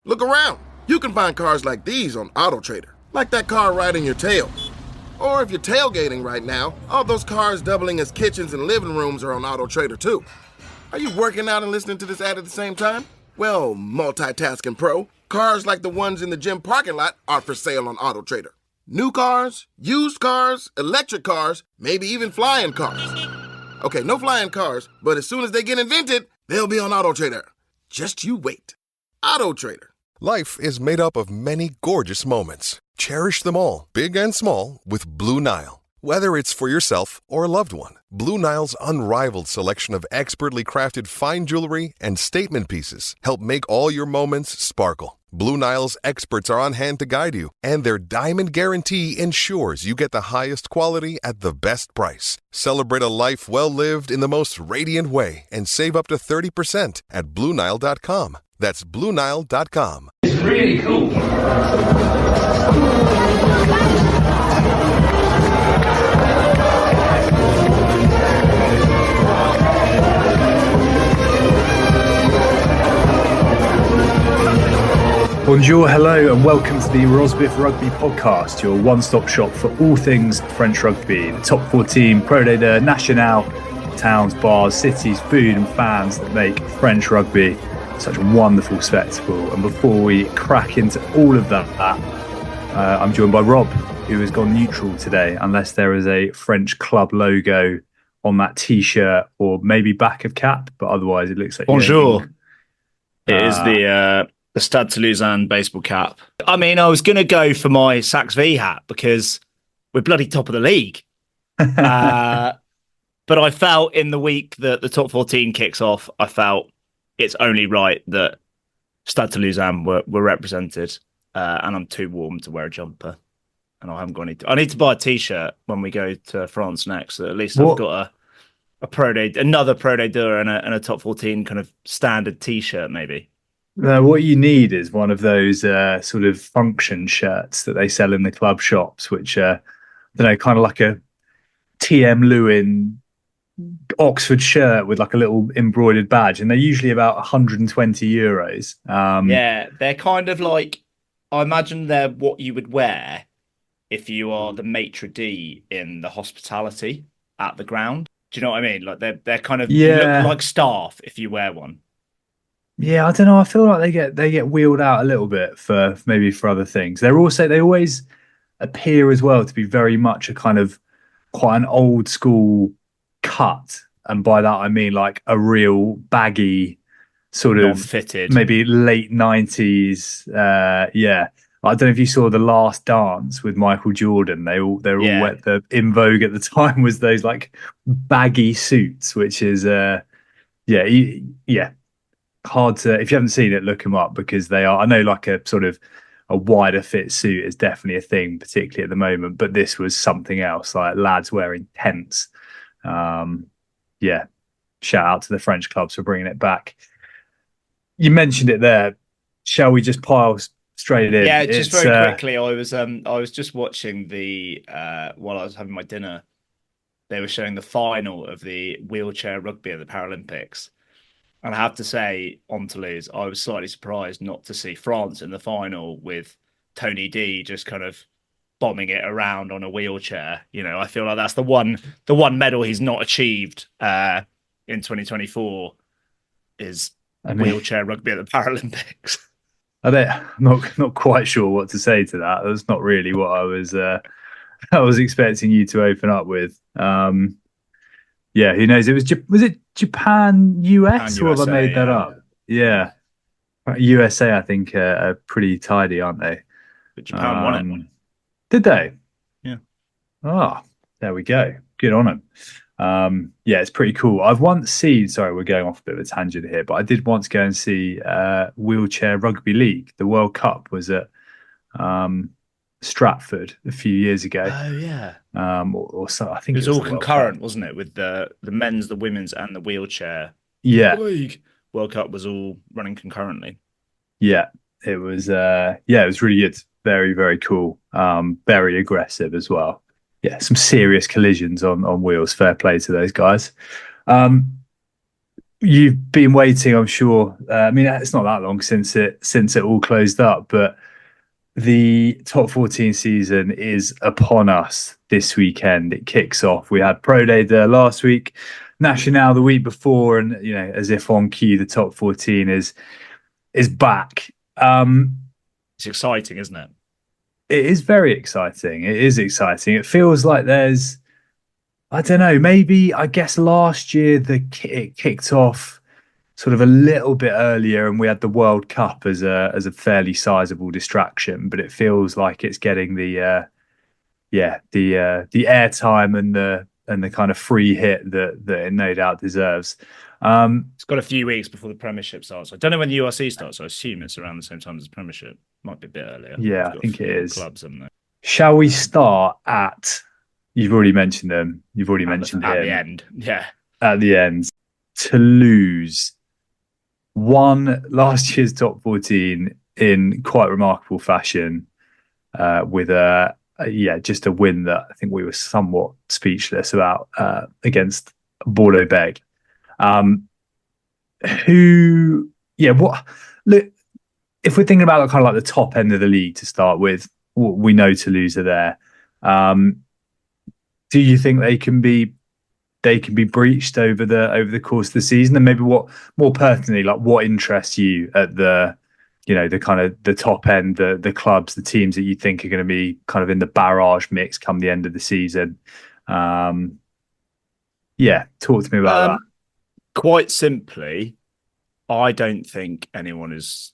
Look around. You can find cars like these on AutoTrader, like that car riding your tail. Or if you're tailgating right now, all those cars doubling as kitchens and living rooms are on AutoTrader too. Are you working out and listening to this ad at the same time? Well, multitasking pro, cars like the ones in the gym parking lot are for sale on AutoTrader. New cars, used cars, electric cars, maybe even flying cars. Okay, no flying cars, but as soon as they get invented, they'll be on AutoTrader. Just you wait. AutoTrader. Life is made up of many gorgeous moments. Cherish them all, big and small, with Blue Nile. Whether it's for yourself or a loved one, Blue Nile's unrivaled selection of expertly crafted fine jewelry and statement pieces help make all your moments sparkle. Blue Nile's experts are on hand to guide you, and their diamond guarantee ensures you get the highest quality at the best price. Celebrate a life well lived in the most radiant way and save up to 30% at BlueNile.com. That's BlueNile.com. It's really cool. Bonjour, hello, and welcome to the Rosbiff Rugby podcast, your one-stop shop for all things French rugby. The top 14, Pro Day de Nationale, towns, bars, cities, food and fans that make French rugby such a wonderful spectacle. And before we crack into all of that, I'm joined by Rob, who has gone neutral today, unless there is a French club logo on that T-shirt or maybe back of cap, but otherwise it looks like... Bonjour. It is the Stade Toulousain baseball cap. I mean, I was going to go for my Sax V hat because we're bloody top of the league. But I felt in the week that the top 14 kicks off, I felt it's only right that Stade Toulousain were represented. And I'm too warm to wear a jumper. And I haven't got any... I need to buy a T-shirt when we go to France next. So at least I've got a Pro Day, another Pro Day Tour and a top 14 kind of standard T-shirt maybe. What you need is one of those sort of function shirts that they sell in the club shops, which, I don't know, kind of like a TM Lewin Oxford shirt with like a little embroidered badge. And they're usually about 120 euros. Yeah, they're kind of like, I imagine they're what you would wear if you are the maitre d' in the hospitality at the ground. Do you know what I mean? Like they're kind of you look like staff if you wear one. Yeah, I don't know. I feel like they get wheeled out a little bit for maybe for other things. They always appear as well to be very much a kind of quite an old school cut, and by that I mean like a real baggy sort of non-fitted, maybe late 90s. Yeah, I don't know if you saw The Last Dance with Michael Jordan. They're all wet. The in vogue at the time was those like baggy suits, which is hard to, if you haven't seen it, look them up because they are, I know like a sort of a wider fit suit is definitely a thing, particularly at the moment, but this was something else, like lads wearing tents. Shout out to the French clubs for bringing it back. You mentioned it there. Shall we just pile straight in? Yeah, just very quickly. I was just watching the while I was having my dinner. They were showing the final of the wheelchair rugby at the Paralympics. And I have to say, on Toulouse, I was slightly surprised not to see France in the final with Tony D just kind of bombing it around on a wheelchair. You know, I feel like that's the one medal he's not achieved in 2024 is wheelchair rugby at the Paralympics. I'm not quite sure what to say to that. That's not really what I was expecting you to open up with. Yeah, who knows? Was it Japan, US, or have I made that up? Yeah. USA, I think, are pretty tidy, aren't they? But Japan won it. Did they? Yeah. Oh, there we go. Good on them. Yeah, it's pretty cool. I've once seen, sorry, we're going off a bit of a tangent here, but I did once go and see Wheelchair Rugby League. The World Cup was at Stratford a few years ago. Oh yeah. Or so I think it was all concurrent, wasn't it? With the men's, the women's, and the wheelchair. Yeah. League. World Cup was all running concurrently. Yeah, it was. It was really good. Very, very cool. Very aggressive as well. Yeah, some serious collisions on wheels. Fair play to those guys. You've been waiting, I'm sure. I mean, it's not that long since it all closed up, but the top 14 season is upon us this weekend. It kicks off. We had Pro Day there last week, Nationale the week before, and as if on cue, the top 14 is back. It's exciting, isn't it? It is very exciting. It is exciting. It feels like there's, I don't know, maybe I guess last year it kicked off sort of a little bit earlier, and we had the World Cup as a fairly sizable distraction. But it feels like it's getting the airtime and the kind of free hit that it no doubt deserves. It's got a few weeks before the Premiership starts. I don't know when the URC starts. So I assume it's around the same time as the Premiership. Might be a bit earlier. Yeah, I think it is. Clubs, haven't they? Shall we start at? You've already mentioned them. You've already mentioned at him. the end. Yeah, at the end. Toulouse won last year's top 14 in quite remarkable fashion, with just a win that I think we were somewhat speechless about, against Bordeaux Bègles. Look, if we're thinking about kind of like the top end of the league to start with, we know Toulouse are there. Do you think they can be breached over the course of the season? And maybe what more personally, like what interests you at the kind of the top end, the clubs, the teams that you think are going to be kind of in the barrage mix come the end of the season? Talk to me about that. Quite simply, I don't think anyone is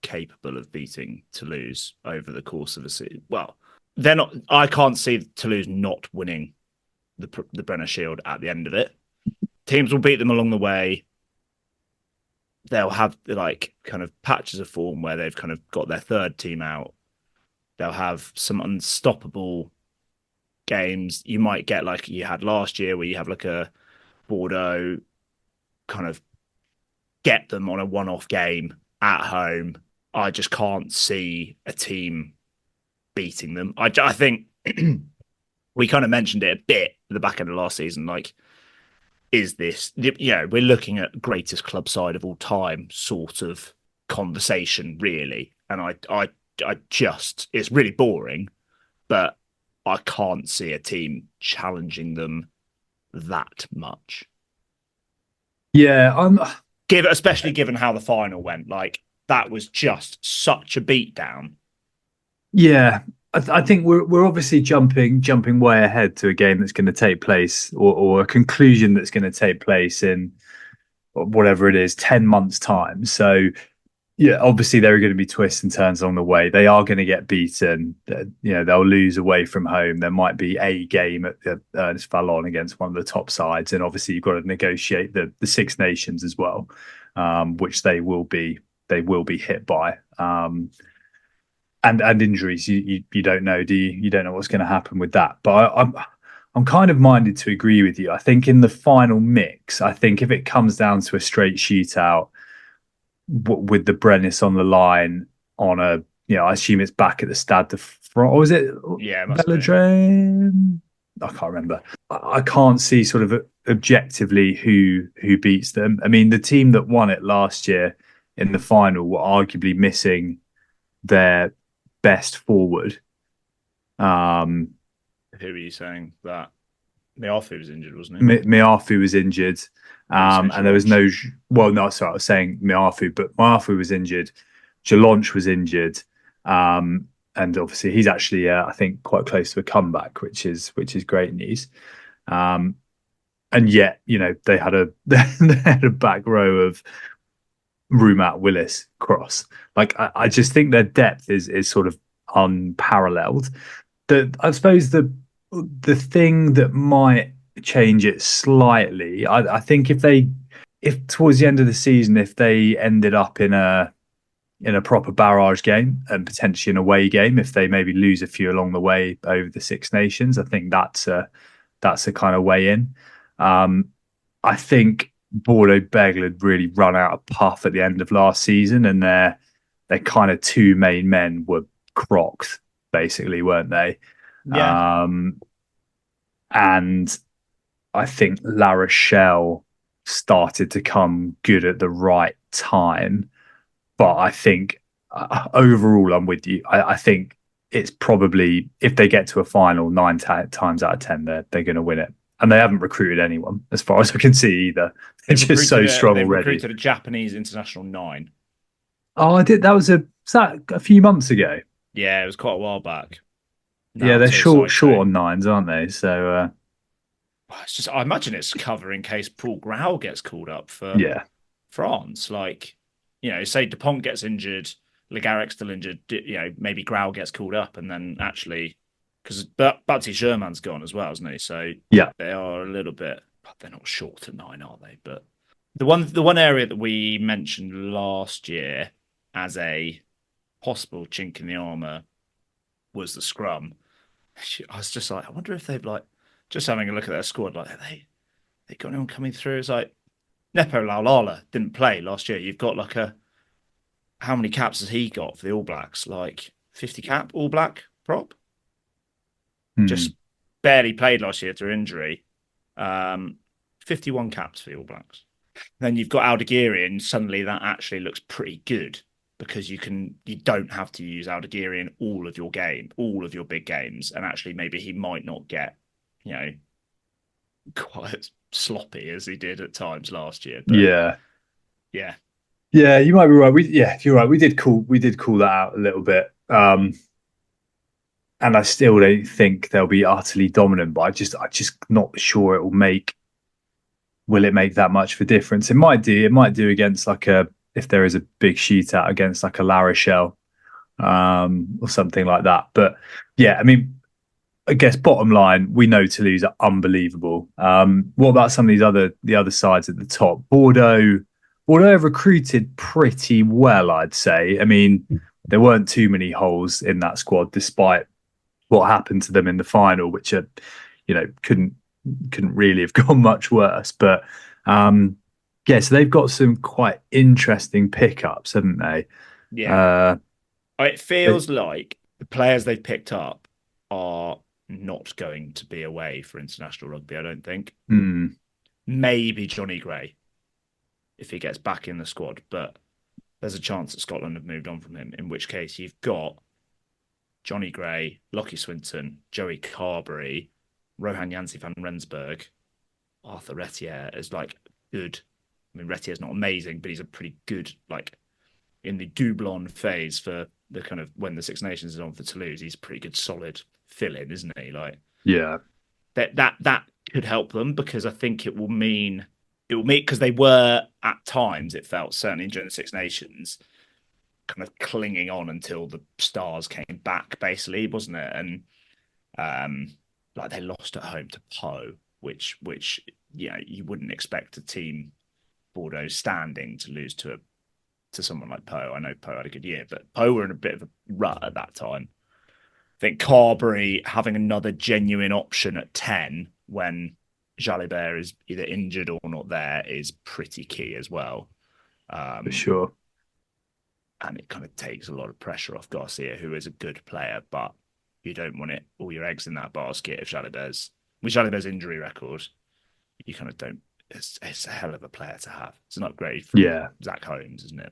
capable of beating Toulouse over the course of a season. Well, they're not. I can't see Toulouse not winning the Brenner Shield at the end of it. Teams will beat them along the way. They'll have like kind of patches of form where they've kind of got their third team out. They'll have some unstoppable games. You might get like you had last year where you have like a Bordeaux kind of get them on a one-off game at home. I just can't see a team beating them. I think we kind of mentioned it a bit at the back end of last season. Like, is this, we're looking at greatest club side of all time sort of conversation, really. And I just, it's really boring, but I can't see a team challenging them that much. Yeah, especially given how the final went. Like, that was just such a beatdown. Yeah, I think we're obviously jumping way ahead to a game that's going to take place, or a conclusion that's going to take place in whatever it is, 10 months' time. So, yeah, obviously there are going to be twists and turns along the way. They are going to get beaten. They'll lose away from home. There might be a game at the Ernest Vallon against one of the top sides, and obviously you've got to negotiate the Six Nations as well, which they will be hit by. And injuries, you don't know, do you? You don't know what's going to happen with that. But I'm kind of minded to agree with you. I think in the final mix, I think if it comes down to a straight shootout with the Brennus on the line on I assume it's back at the Stade de France, or is it? Yeah, Velodrome. I can't remember. I can't see sort of objectively who beats them. I mean, the team that won it last year in the final were arguably missing their best forward. Who are you saying that? Miafu was injured, wasn't he? Miafu was injured. And there was no... Well, no, sorry, I was saying Miafu, but Miafu was injured. Jalonch was injured. And obviously he's actually, I think, quite close to a comeback, which is great news. And yet, they had a back row of Roumat, Willis, Cross. Like, I just think their depth is sort of unparalleled. I suppose the thing that might change it slightly, I think if towards the end of the season, if they ended up in a proper barrage game and potentially an away game, if they maybe lose a few along the way over the Six Nations, I think that's a kind of way in. I think Bordeaux Bègles had really run out of puff at the end of last season, and their kind of two main men were crocked, basically, weren't they? Yeah. And I think La Rochelle started to come good at the right time. But I think overall, I'm with you. I think it's probably, if they get to a final 9 times out of 10, they're going to win it. And they haven't recruited anyone, as far as I can see, either. They're just so strong already. They've recruited a Japanese international 9. Oh, I did. Was that a few months ago? Yeah, it was quite a while back. Yeah, they're short on 9s, aren't they? So it's just, I imagine it's cover in case Paul Grau gets called up for France. Like, say Dupont gets injured, Le Garrec's still injured. Maybe Grau gets called up, and then actually, because Baptiste Germain's gone as well, isn't he? So they are a little bit. They're not short at 9, are they? But the one area that we mentioned last year as a possible chink in the armor was the scrum. I was just like, I wonder if they've just having a look at their squad, like they got anyone coming through. It's like Nepo Laulala didn't play last year. You've got how many caps has he got for the All Blacks? 50 cap All Black prop. Just barely played last year through injury. 51 caps for the All Blacks. Then you've got Aldegheri, and suddenly that actually looks pretty good, because you don't have to use Aldegheri in all of your big games, and actually maybe he might not get, quite as sloppy as he did at times last year. But yeah, you might be right. You're right. We did call that out a little bit, and I still don't think they'll be utterly dominant. But I'm just not sure it will make. Will it make that much of a difference? It might do. It might do against if there is a big shootout against a La Rochelle, or something like that. But yeah, I mean, I guess bottom line, we know Toulouse are unbelievable. What about some of the other sides at the top? Bordeaux have recruited pretty well, I'd say. I mean, there weren't too many holes in that squad, despite what happened to them in the final, which couldn't really have gone much worse. But so they've got some quite interesting pickups, haven't they? Yeah. It feels like the players they've picked up are not going to be away for international rugby, I don't think. Maybe Johnny Gray, if he gets back in the squad, but there's a chance that Scotland have moved on from him, in which case you've got Johnny Gray, Lockie Swinton, Joey Carberry, Rohan Jansi van Rensburg, Arthur Retier is good. I mean, Retier's not amazing, but he's a pretty good, in the doublon phase for the kind of when the Six Nations is on for Toulouse, he's a pretty good, solid fill-in, isn't he? That could help them, because I think it will mean because they were at times, it felt certainly during the Six Nations, kind of clinging on until the stars came back, basically, wasn't it? And they lost at home to Po, which you wouldn't expect a team Bordeaux standing to lose to someone like Po. I know Po had a good year, but Po were in a bit of a rut at that time. I think Carberry having another genuine option at 10 when Jalibert is either injured or not there is pretty key as well. For sure. And it kind of takes a lot of pressure off Garcia, who is a good player, but you don't want all your eggs in that basket. With Jalibert's injury record, you kind of don't. It's a hell of a player to have. It's an upgrade from Zach Holmes, isn't it?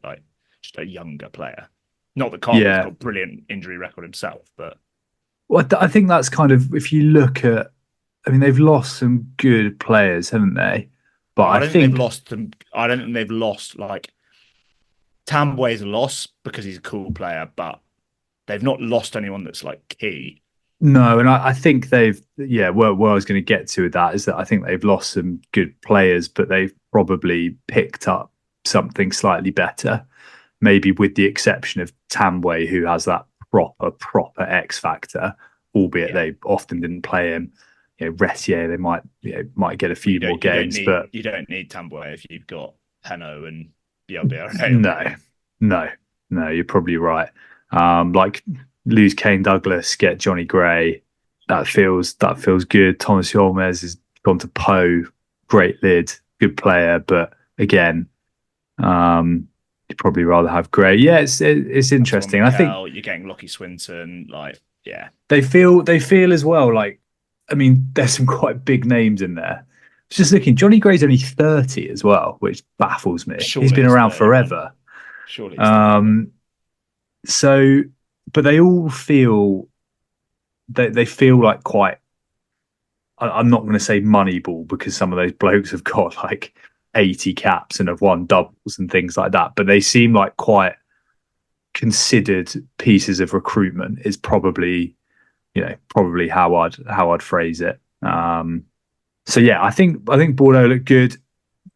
Just a younger player. Not that Carver's got a brilliant injury record himself, but I think that's kind of, if you look at, I mean, they've lost some good players, haven't they? But I think they've lost them. I don't think they've lost Tambway's a loss because he's a cool player, but they've not lost anyone that's key. No, and I think they've, where I was going to get to with that is that I think they've lost some good players, but they've probably picked up something slightly better, maybe with the exception of Tambway, who has that proper X factor, albeit they often didn't play him. Retier, they might get a few more games, but you don't need Tambway if you've got Heno and BRBRA. No, you're probably right. Lose Kane Douglas, get Johnny Gray. That feels good. Thomas Yolmes has gone to Po, great lid, good player, but again, you'd probably rather have Gray. Yeah, it's interesting. I think you're getting Lockie Swinton. They feel as well. I mean, there's some quite big names in there. Just looking, Johnny Gray's only 30 as well, which baffles me. Surely He's been he's around 30, forever. Surely he's 30. So, but they all feel they feel like quite. I'm not going to say Moneyball because some of those blokes have got like 80 caps and have won doubles and things like that. But they seem like quite considered pieces of recruitment. Is probably how I'd phrase it. So yeah, I think Bordeaux looked good.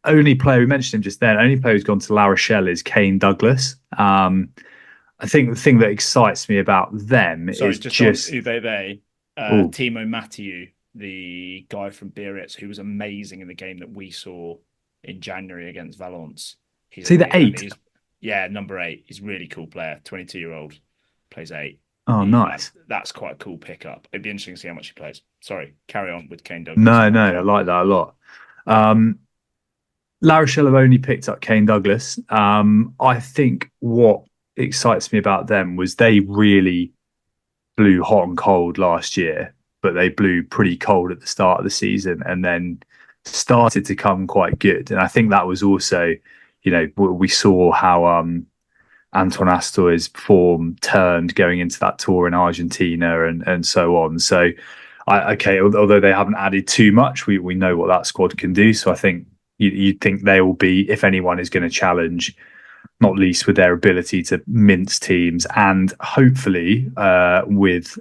Only player we mentioned him just then. Only player who's gone to La Rochelle is Kane Douglas. I think the thing that excites me about them is just on they Timo Mathieu, the guy from Biarritz, who was amazing in the game that we saw in January against Valence. He's the 8. Yeah, number 8. He's a really cool player. 22-year-old, plays 8. Oh, nice. That's quite a cool pickup. It'd be interesting to see how much he plays. Sorry, carry on with Kane Douglas. No, I like that a lot. La Rochelle have only picked up Kane Douglas. I think what excites me about them was they really blew hot and cold last year, but they blew pretty cold at the start of the season and then started to come quite good. And I think that was also, we saw how Antoine Astoy's form turned going into that tour in Argentina and so on. So, although they haven't added too much, we know what that squad can do. So I think you'd think they will be, if anyone is going to challenge, not least with their ability to mince teams and hopefully with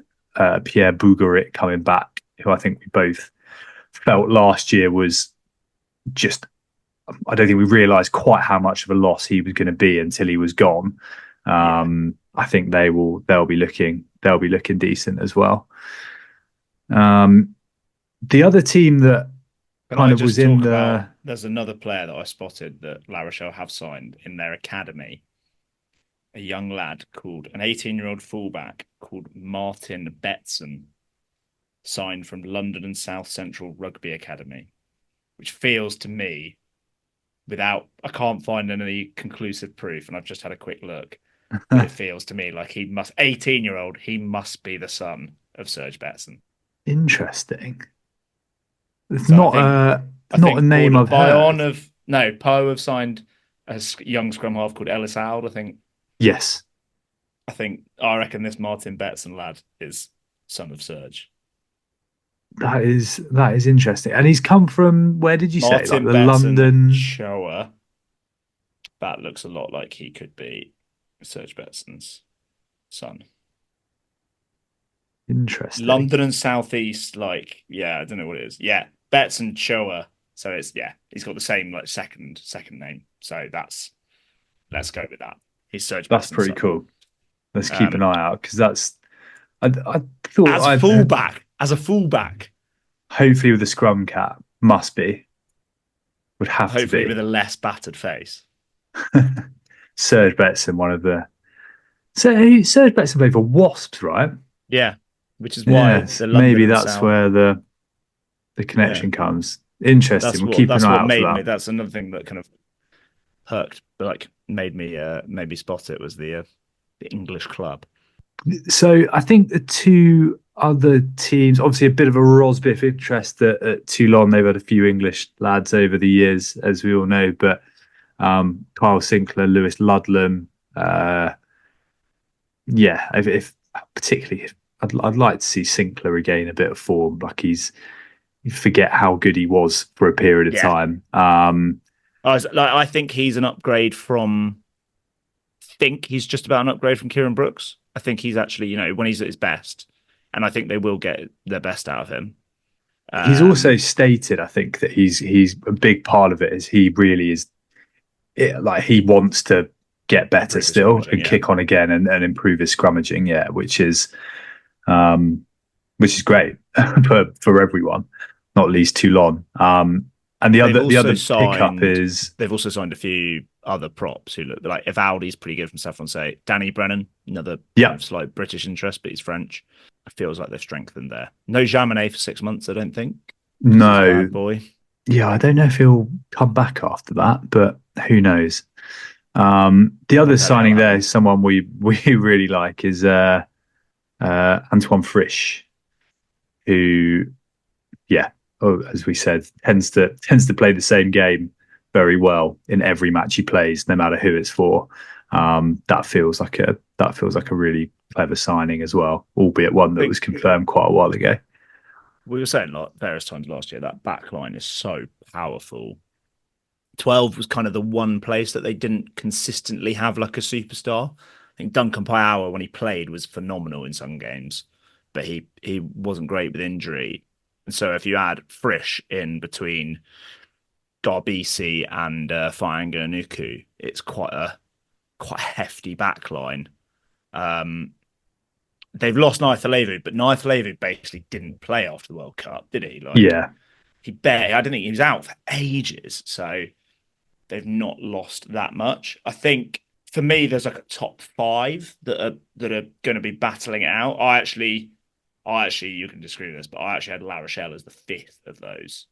Pierre Bougarit coming back, who I think we both felt last year was just, I don't think we realised quite how much of a loss he was going to be until he was gone. I think they'll be looking decent as well. The other team that was in the... There's another player that I spotted that La Rochelle have signed in their academy. A young lad called, an 18-year-old fullback called Martin Betson, signed from London and South Central Rugby Academy, which feels to me, I can't find any conclusive proof, and I've just had a quick look, but it feels to me like 18-year-old, he must be the son of Serge Betson. Interesting. It's not a name I've heard. Poe have signed a young scrum half called Ellis Auld, I think. Yes. I reckon this Martin Betson lad is son of Serge. That is interesting. And he's come from, where did you say? Like the Betson, London... Shower. That looks a lot like he could be Serge Betson's son. Interesting. London and Southeast, I don't know what it is. Yeah, Betson Shower. So he's got the same second name. So let's go with that. He's Serge. That's pretty cool. Let's keep an eye out because that's. I thought as a fullback. Hopefully with a scrum cap, would have to be. Hopefully with a less battered face. Serge Betson, one of the. So Serge Betson played for Wasps, right? Yeah, which is why maybe that's where the connection comes. Interesting. We'll keep an eye out for that. That's another thing that kind of perked, made me maybe spot it, was the English club. So I think the two other teams, obviously a bit of a Rosbiff interest at Toulon. They've had a few English lads over the years, as we all know, but Kyle Sinclair, Lewis Ludlam, if particularly, I'd like to see Sinclair regain a bit of form. You forget how good he was for a period of time. I think he's an upgrade from. He's just about an upgrade from Kieran Brooks. I think he's actually, when he's at his best, and I think they will get their best out of him. He's also stated, I think, that he's a big part of it is he really is, he wants to get better still and kick on again and improve his scrummaging, which is great for everyone, not least Toulon. And the other pickup is they've also signed a few other props who look like Evaldi's pretty good from Saffron Say. Danny Brennan, another slight British interest, but he's French. It feels like they've strengthened there. No Jaminet for 6 months, I don't think. No, boy. Yeah, I don't know if he'll come back after that, but who knows? The other signing there is someone we really like is Antoine Frisch, who, as we said, tends to play the same game very well in every match he plays, no matter who it's for. That feels like a really clever signing as well, albeit one that was confirmed quite a while ago. We were saying various times last year that back line is so powerful. 12 was kind of the one place that they didn't consistently have like a superstar. I think Duncan Paiawa, when he played, was phenomenal in some games, but he wasn't great with injury. And so if you add Frisch in between Garbisi and Fainga'anuku, it's quite a hefty back line. They've lost Naithalevu, but Naithalevu basically didn't play after the World Cup, did he? I didn't think he was out for ages. So they've not lost that much. I think for me, there's like a top 5 that are going to be battling it out. I actually, you can disagree with this, but I actually had La Rochelle as the 5th of those.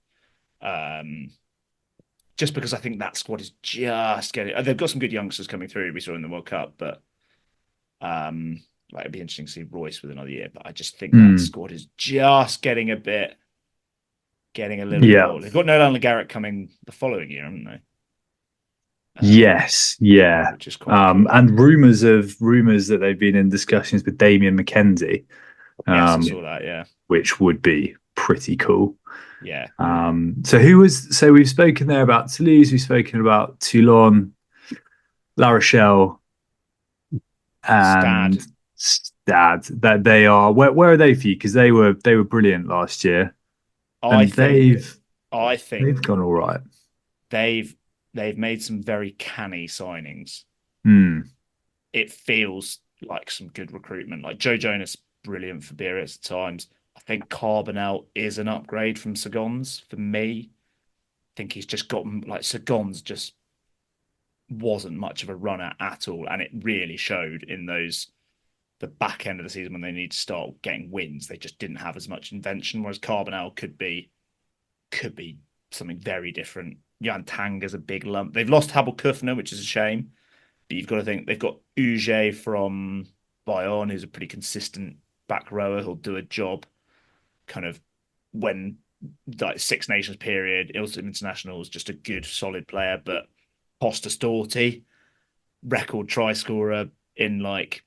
Just because I think that squad is just getting. They've got some good youngsters coming through. We saw in the World Cup, but it'd be interesting to see Royce with another year. But I just think that squad is just getting a little bit old. They've got Nolan Garrett coming the following year, haven't they? Yes, yeah. Which is quite cool. And rumours that they've been in discussions with Damien McKenzie. Yes, I saw that. Yeah, which would be pretty cool. Yeah. So we've spoken there about Toulouse, we've spoken about Toulon, La Rochelle, and Stade. That they are. Where are they for you? Because they were brilliant last year. I think they've gone all right. They've made some very canny signings. It feels like some good recruitment. Like Joe Jonas, brilliant for Biarritz at times. I think Carbonell is an upgrade from Sagons for me. I think he's just gotten like Sagons just wasn't much of a runner at all, and it really showed in the back end of the season when they need to start getting wins. They just didn't have as much invention, whereas Carbonell could be something very different. Jan Tanger's a big lump. They've lost Habel Kufner, which is a shame, but you've got to think they've got Uge from Bayonne, who's a pretty consistent back rower. He'll do a job kind of when like Six Nations period, Ilsum International is just a good, solid player. But Costa Storti, record try scorer in like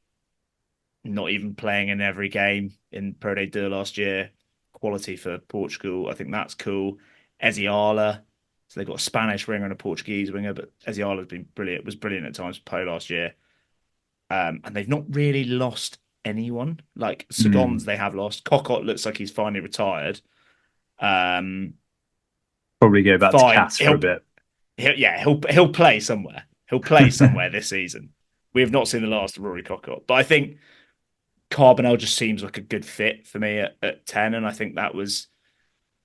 not even playing in every game in Pro de Deux last year. Quality for Portugal. I think that's cool. Eziala. So they've got a Spanish winger and a Portuguese winger, but Eziala has been brilliant. Was brilliant at times for Po last year. And they've not really lost anyone. Like Sagons, they have lost. Cocotte looks like he's finally retired. Probably go back to Cats for a bit. He'll play somewhere. He'll play somewhere this season. We have not seen the last of Rory Cocotte, but I think Carbonell just seems like a good fit for me at 10, and I think that was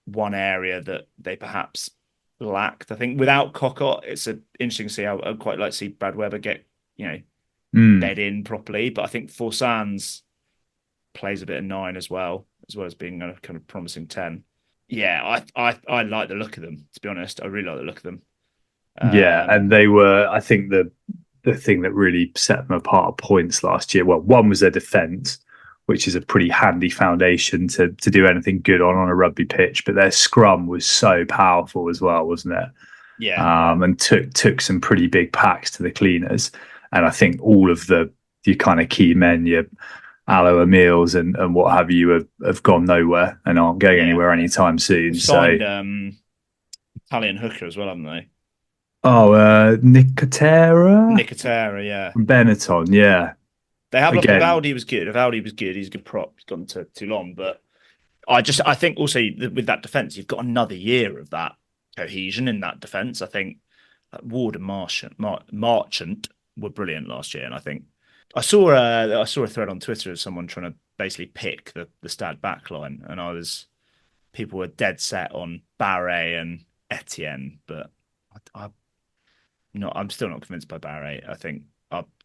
one area that they perhaps lacked. I think without Cocotte, it's interesting to see how I'd quite like to see Brad Weber get bed in properly, but I think Forsans plays a bit of 9 as well as being a kind of promising 10. Yeah, I like the look of them, to be honest. I really like the look of them. And they were, I think the thing that really set them apart points last year, well, one was their defence, which is a pretty handy foundation to do anything good on a rugby pitch, but their scrum was so powerful as well, wasn't it? Yeah. And took some pretty big packs to the cleaners. And I think all of your kind of key men, your Alo Emils and what have you, have gone nowhere and aren't going anywhere anytime soon. Signed, Italian hooker as well, haven't they? Oh, Nicotera, yeah. From Benetton, yeah. They have. Vivaldi was good. He's a good prop. He's gone too long, but I think also with that defence, you've got another year of that cohesion in that defence. I think Ward and Marchant were brilliant last year, and I think I saw a thread on Twitter of someone trying to basically pick the Stade backline, and people were dead set on Barret and Etienne, but I'm still not convinced by Barret. I think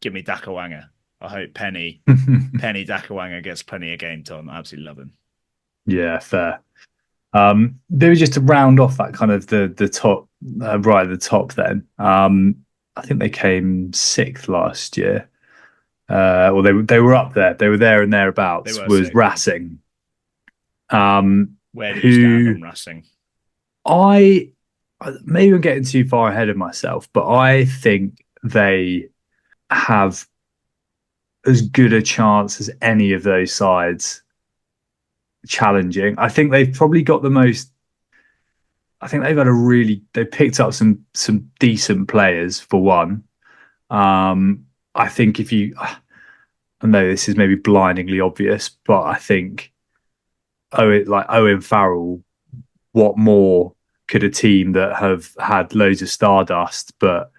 give me Dakawanga. I hope Penny Dakawanga gets plenty of game time. I absolutely love him. Yeah, fair. Maybe just to round off that kind of the top, right at the top then. I think they came 6th last year. Well, they were up there. They were there and thereabouts. Was 6th. Racing. Where do you stand on Racing? I maybe I'm getting too far ahead of myself, but I think they have as good a chance as any of those sides challenging. I think they've probably got the most. I think they've picked up some decent players for one. I think I know this is maybe blindingly obvious, but I think Owen Farrell, what more could a team that have had loads of stardust but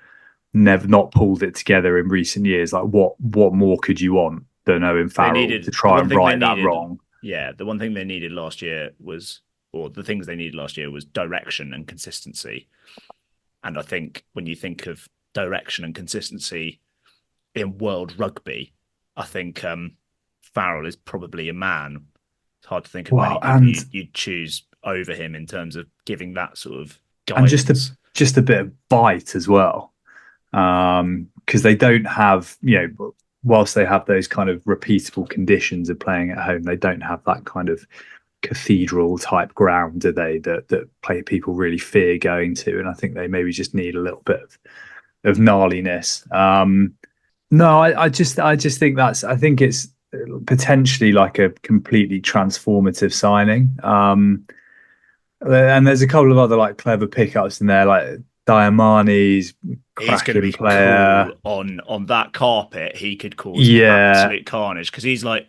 never not pulled it together in recent years, like what more could you want than Owen Farrell to try and right that wrong? Yeah, the one thing they needed last year was, or the things they needed last year was direction and consistency. And I think when you think of direction and consistency in world rugby, I think Farrell is probably a man. It's hard to think of many people you'd choose over him in terms of giving that sort of guidance. And just a bit of bite as well. Because they don't have, whilst they have those kind of repeatable conditions of playing at home, they don't have that kind of cathedral type ground, do they? That play people really fear going to, and I think they maybe just need a little bit of gnarliness. No, I just think I think it's potentially like a completely transformative signing. And there's a couple of other like clever pickups in there, like Diamani's he's going to be player. Cool on that carpet. He could cause absolute carnage because he's like,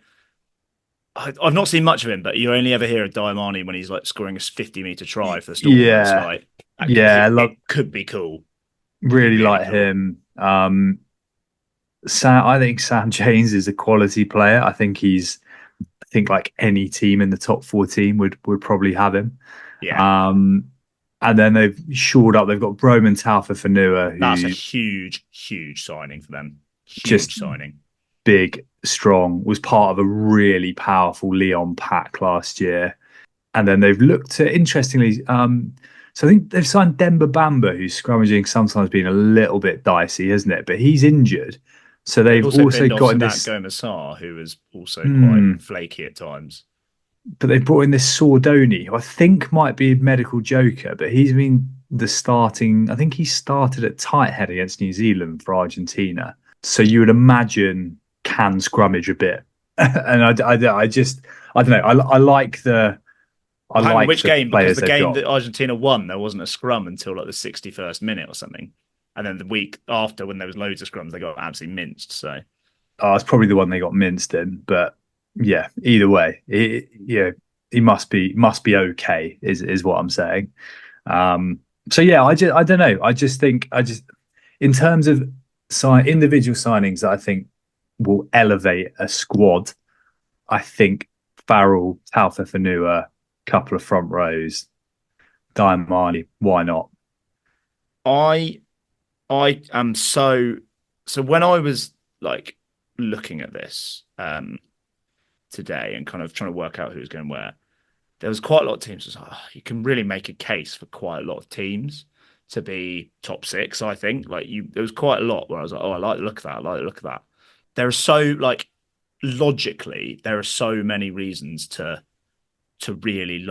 I've not seen much of him, but you only ever hear of Diamani when he's like scoring a 50-meter try for the Storm. Yeah, it could be cool. Really like him. I think Sam James is a quality player. I think like any team in the top 14 would probably have him. Yeah. And then they've shored up. They've got Broman Taufa-Fanua. That's a huge signing for them. Huge signing. Big, strong, was part of a really powerful Leon pack last year. And then they've looked at, interestingly, so I think they've signed Demba Bamba, who's scrummaging sometimes been a little bit dicey, hasn't it? But he's injured. So they've also got in this Gomasar, who is also quite flaky at times. But they've brought in this Sordoni, who I think might be a medical joker, but he's been I think he started at tight head against New Zealand for Argentina. So you would imagine can scrummage a bit. And I don't know. I like the. Which game? Because the game that Argentina won, there wasn't a scrum until like the 61st minute or something. And then the week after, when there was loads of scrums, they got absolutely minced. So, it's probably the one they got minced in. But yeah, either way, he must be okay. Is what I'm saying. So yeah, I don't know. I just think in terms of individual signings that I think will elevate a squad, I think Farrell, Taufa-Fanua, couple of front rows, Diamani, why not? I am so when I was like looking at this today and kind of trying to work out who's going where, there was quite a lot of teams. You can really make a case for quite a lot of teams to be top six. I think there was quite a lot where I was like, I like the look of that. I like the look of that. There are so logically, there are so many reasons to really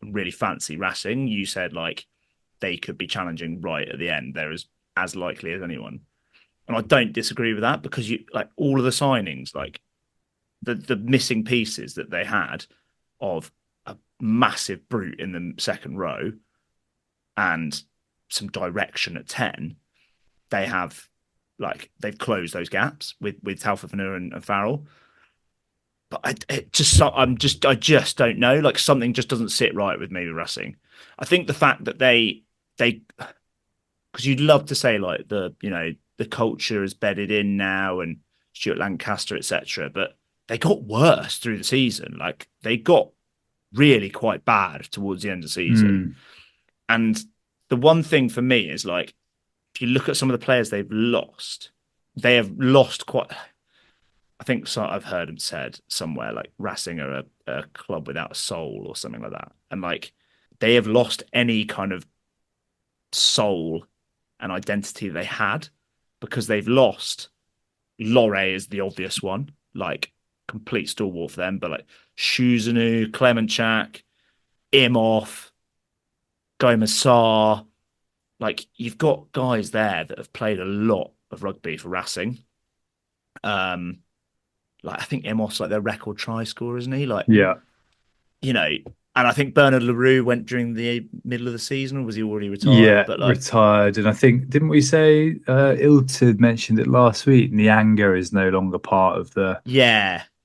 really fancy Racing. You said they could be challenging right at the end. They're as likely as anyone. And I don't disagree with that because all of the signings, the missing pieces that they had of a massive brute in the second row and some direction at 10, they have they've closed those gaps with Taufa-Fanua and Farrell. But I just don't know. Something just doesn't sit right with me with Racing. I think the fact that they because you'd love to say the culture is bedded in now and Stuart Lancaster, etc. But they got worse through the season. They got really quite bad towards the end of the season. And the one thing for me is if you look at some of the players they've lost, they have lost quite. I think I've heard him said somewhere Racing are a club without a soul or something like that. And they have lost any kind of soul and identity they had because they've lost. Loré is the obvious one, complete stalwart for them, but Shuzanu, Klemenchak, Imhoff, Gomez Sarr. Like, you've got guys there that have played a lot of rugby for Racing. Like, I think Emos, like, their record try scorer, isn't he? Like, Yeah. you know, and I think Bernard LaRue went during the middle of the season, or was he already retired? Yeah, but like, retired. And I think, didn't we say Ilta mentioned it last week? Nyanga is no longer part of the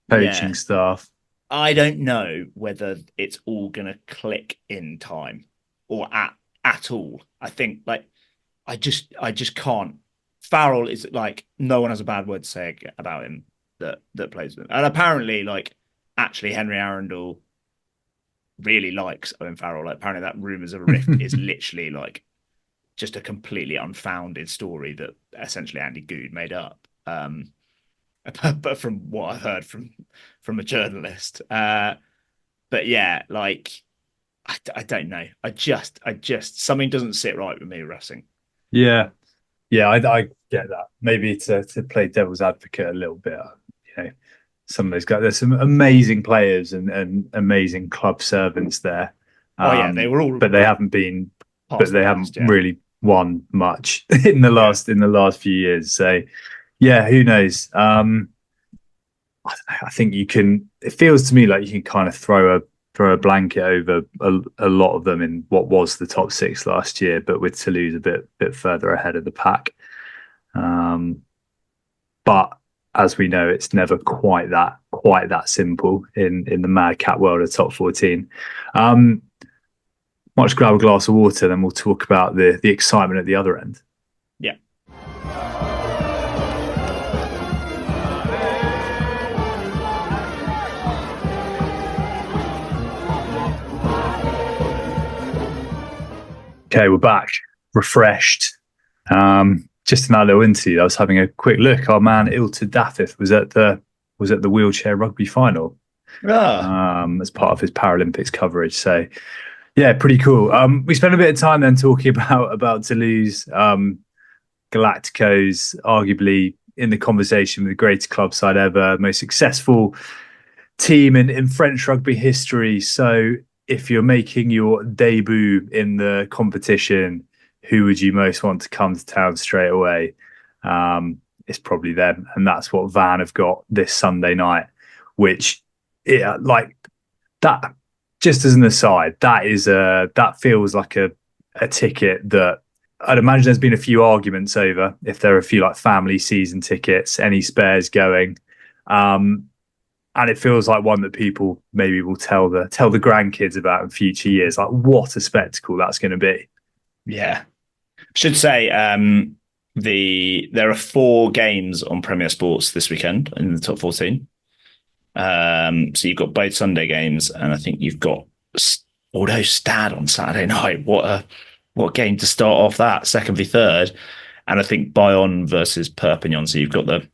coaching staff. I don't know whether it's all going to click in time or at all. I think, like, I just can't. Farrell is like, no one has a bad word to say about him that plays with him. And apparently, like, actually Henry Arundel really likes Owen Farrell. Like, apparently that rumours of a rift is literally like just a completely unfounded story that essentially Andy Good made up. But from what I've heard from a journalist. But yeah, like, I don't know. I just something doesn't sit right with me wrestling. Yeah. Yeah, I get that. Maybe to play devil's advocate a little bit, some of those guys, there's some amazing players and amazing club servants there. They were all, but they haven't really won much in the last few years. So yeah, who knows? I don't know. I think it feels to me like you can kind of throw a blanket over a lot of them in what was the top 6 last year, but with Toulouse a bit further ahead of the pack. But as we know, it's never quite that simple in the mad cat world of top 14. Much grab a glass of water, then we'll talk about the excitement at the other end. Yeah. Okay, we're back, refreshed. Just in that little interview, I was having a quick look. Our man Ilta Daffith was at the wheelchair rugby final as part of his Paralympics coverage. So yeah, pretty cool. We spent a bit of time then talking about Toulouse, Galacticos, arguably in the conversation with the greatest club side ever, most successful team in French rugby history. So if you're making your debut in the competition, who would you most want to come to town straight away? It's probably them. And that's what Van have got this Sunday night, which, like that, just as an aside, that feels like a ticket that I'd imagine there's been a few arguments over if there are a few like family season tickets, any spares going. And it feels like one that people maybe will tell the grandkids about in future years. Like, what a spectacle that's going to be. Yeah. Should say there are 4 games on Premier Sports this weekend in the top 14. So you've got both Sunday games, and I think you've got Bordeaux Stade on Saturday night. What a game to start off that, second v third. And I think Bayonne versus Perpignan. So you've got the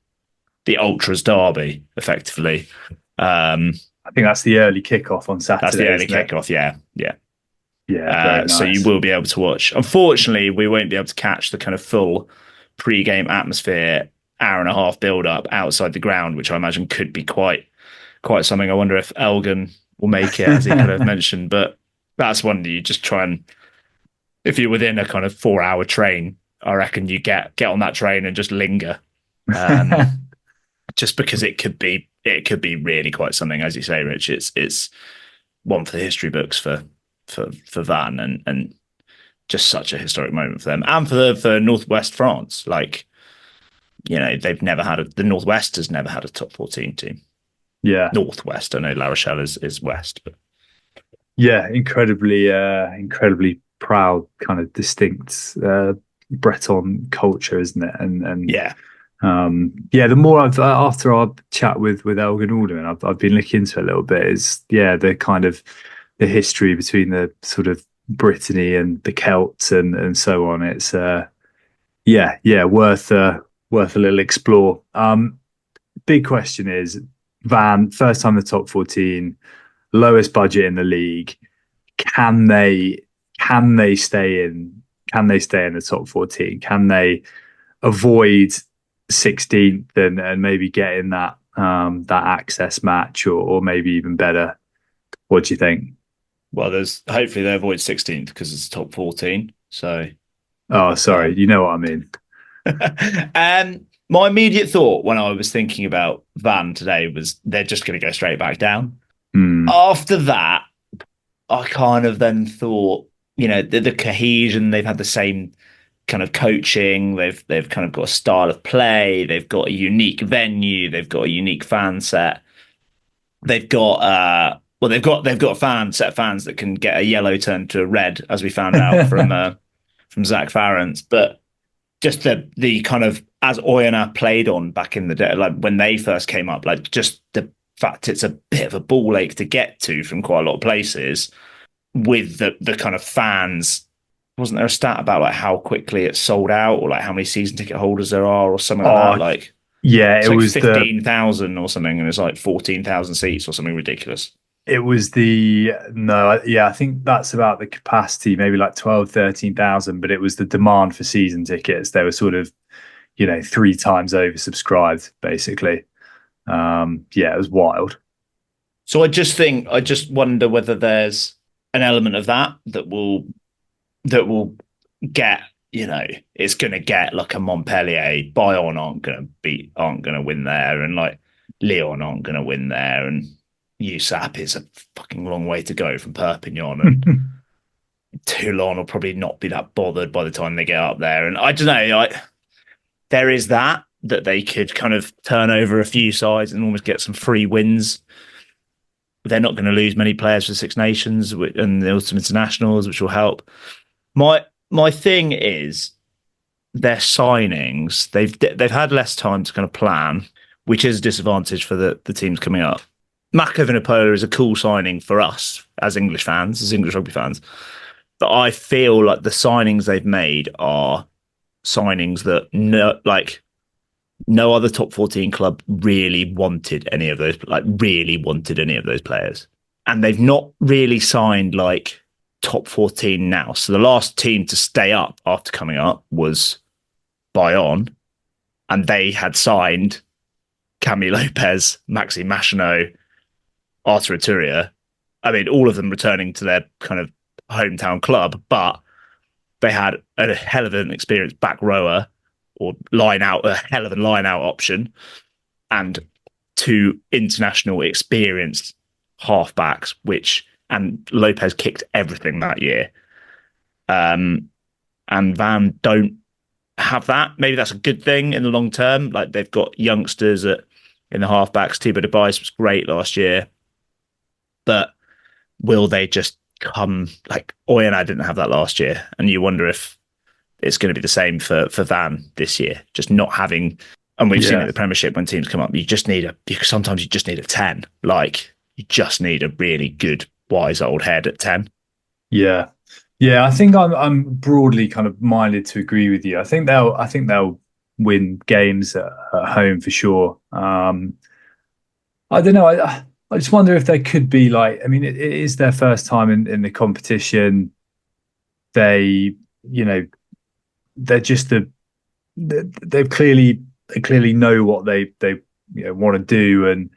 Ultras derby, effectively. I think that's the early kickoff on Saturday. That's the early kickoff, yeah. Nice. So you will be able to watch. Unfortunately, we won't be able to catch the kind of full pre-game atmosphere, hour and a half build-up outside the ground, which I imagine could be quite something. I wonder if Elgin will make it, as he kind of mentioned. But that's one that you just try and, if you're within a kind of 4-hour train, I reckon you get on that train and just linger, just because it could be really quite something, as you say, Rich. It's one for the history books for Van, and just such a historic moment for them and for Northwest France. Like, they've never had the Northwest has never had a top 14 team. Yeah, Northwest. I know La Rochelle is West, but yeah, incredibly proud, kind of distinct Breton culture, isn't it? And yeah. The more after our chat with Elgin Alderman, I've been looking into it a little bit. Is the kind of the history between the sort of Brittany and the Celts and so on. It's worth a little explore. Big question is, Van, first time in the top 14, lowest budget in the league. Can they stay in the top 14? Can they avoid 16th and maybe get in that access match or maybe even better? What do you think? Well, there's hopefully they avoid 16th because it's top 14. So, Oh, sorry, you know what I mean. my immediate thought when I was thinking about Van today was they're just going to go straight back down. After that, I kind of then thought, the cohesion, they've had the same kind of coaching, they've kind of got a style of play, they've got a unique venue, they've got a unique fan set, they've got they've got a set of fans that can get a yellow turn to a red, as we found out from Zach Farrell. But just the kind of, as Owen played on back in the day, like when they first came up, like just the fact it's a bit of a ball ache to get to from quite a lot of places, with the kind of fans. Wasn't there a stat about like how quickly it's sold out, or like how many season ticket holders there are, or something like that? Like, yeah, it like was 15,000 or something, and it's like 14,000 seats or something ridiculous. I think that's about the capacity, maybe like 12, 13,000, but it was the demand for season tickets. They were sort of, 3 times oversubscribed, basically. It was wild. So I just wonder whether there's an element of that will get, it's going to get like a Montpellier. Bayonne aren't going to win there, and like Lyon aren't going to win there, and USAP is a fucking long way to go from Perpignan, and Toulon will probably not be that bothered by the time they get up there. And I don't know, there is that they could kind of turn over a few sides and almost get some free wins. They're not going to lose many players for Six Nations and the Ultimate Internationals, which will help. My thing is their signings. They've had less time to kind of plan, which is a disadvantage for the teams coming up. Mako Vinopola is a cool signing for us as English fans, as English rugby fans. But I feel like the signings they've made are signings that no other top 14 club really wanted any of those players. And they've not really signed like top 14 now. So the last team to stay up after coming up was Bayonne, and they had signed Camille Lopez, Maxi Machino, Arthur Aturia. I mean, all of them returning to their kind of hometown club, but they had a hell of an experienced back rower or a hell of a line out option, and 2 international experienced halfbacks, and Lopez kicked everything that year. And Van don't have that. Maybe that's a good thing in the long term. Like, they've got youngsters in the halfbacks. Thibaut Debice was great last year. But will they just come, like Owen didn't have that last year, and you wonder if it's going to be the same for Van this year, just not having. And we've seen it in the Premiership when teams come up, sometimes you just need a 10. Like, you just need a really good, wise old head at 10. Yeah. I think I'm broadly kind of minded to agree with you. I think they'll win games at home for sure. I don't know. I just wonder if they could be like, I mean, it is their first time in the competition. They clearly know what they want to do, and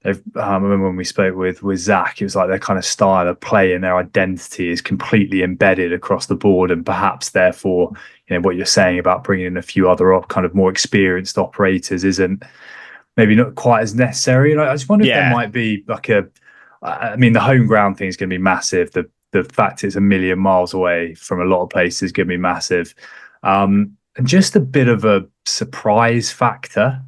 I remember when we spoke with Zach, it was like their kind of style of play and their identity is completely embedded across the board, and perhaps therefore, what you're saying about bringing in a few other kind of more experienced operators isn't maybe not quite as necessary. I just wonder if there might be like the home ground thing is going to be massive. The fact it's a million miles away from a lot of places is going to be massive. And just a bit of a surprise factor.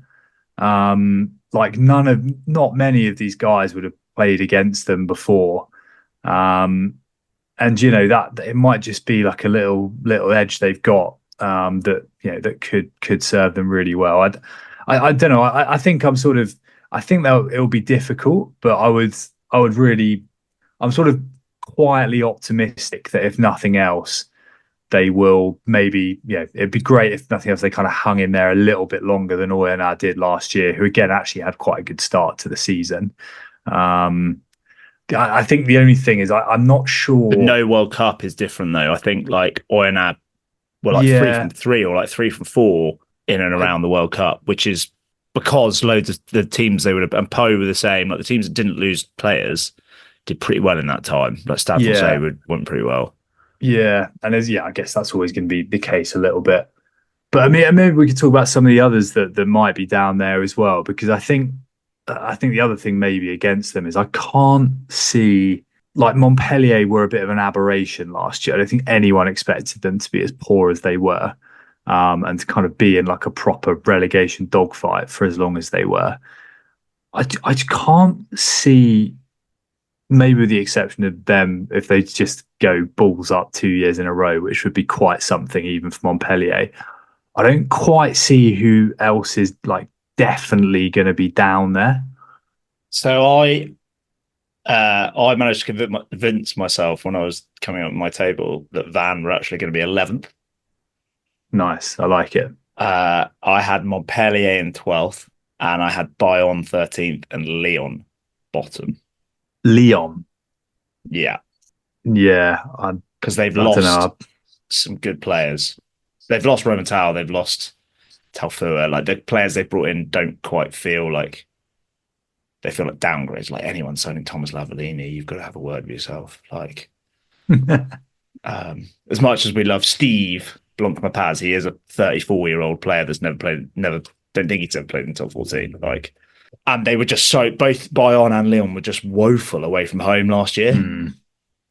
Like not many of these guys would have played against them before. And that it might just be like a little edge they've got that could serve them really well. I don't know. I think it'll be difficult, but I'm sort of quietly optimistic that if nothing else, they will maybe, it'd be great if nothing else, they kind of hung in there a little bit longer than Owen did last year, who again actually had quite a good start to the season. I think the only thing is I'm not sure. But no World Cup is different though. I think like Owen were like 3 from 3 or like 3 from 4 in and around the World Cup, which is because loads of the teams they would have, and Poe were the same, like the teams that didn't lose players, did pretty well in that time. Like Stade Yeah. Francais went pretty well. Yeah, and I guess that's always going to be the case a little bit. But I mean, maybe we could talk about some of the others that might be down there as well, because I think the other thing maybe against them is I can't see, like, Montpellier were a bit of an aberration last year. I don't think anyone expected them to be as poor as they were, and to kind of be in like a proper relegation dogfight for as long as they were. I just can't see, maybe with the exception of them, if they just go balls up 2 years in a row, which would be quite something even for Montpellier. I don't quite see who else is like definitely going to be down there. So I managed to convince myself when I was coming up with my table that Van were actually going to be 11th. Nice, I like it. I had Montpellier in 12th, and I had Bayonne 13th and Lyon bottom. Lyon. Yeah. Yeah. Because they've lost some good players. They've lost Romantal, they've lost Talfua. Like, the players they've brought in don't quite feel like, they feel like downgrades. Like, anyone signing Thomas Lavallini, you've got to have a word with yourself. Like, as much as we love Steve Blancmapaz, he is a 34-year-old player that's don't think he's ever played in the top 14. Like, and they were just both Bayonne and Lyon were just woeful away from home last year. And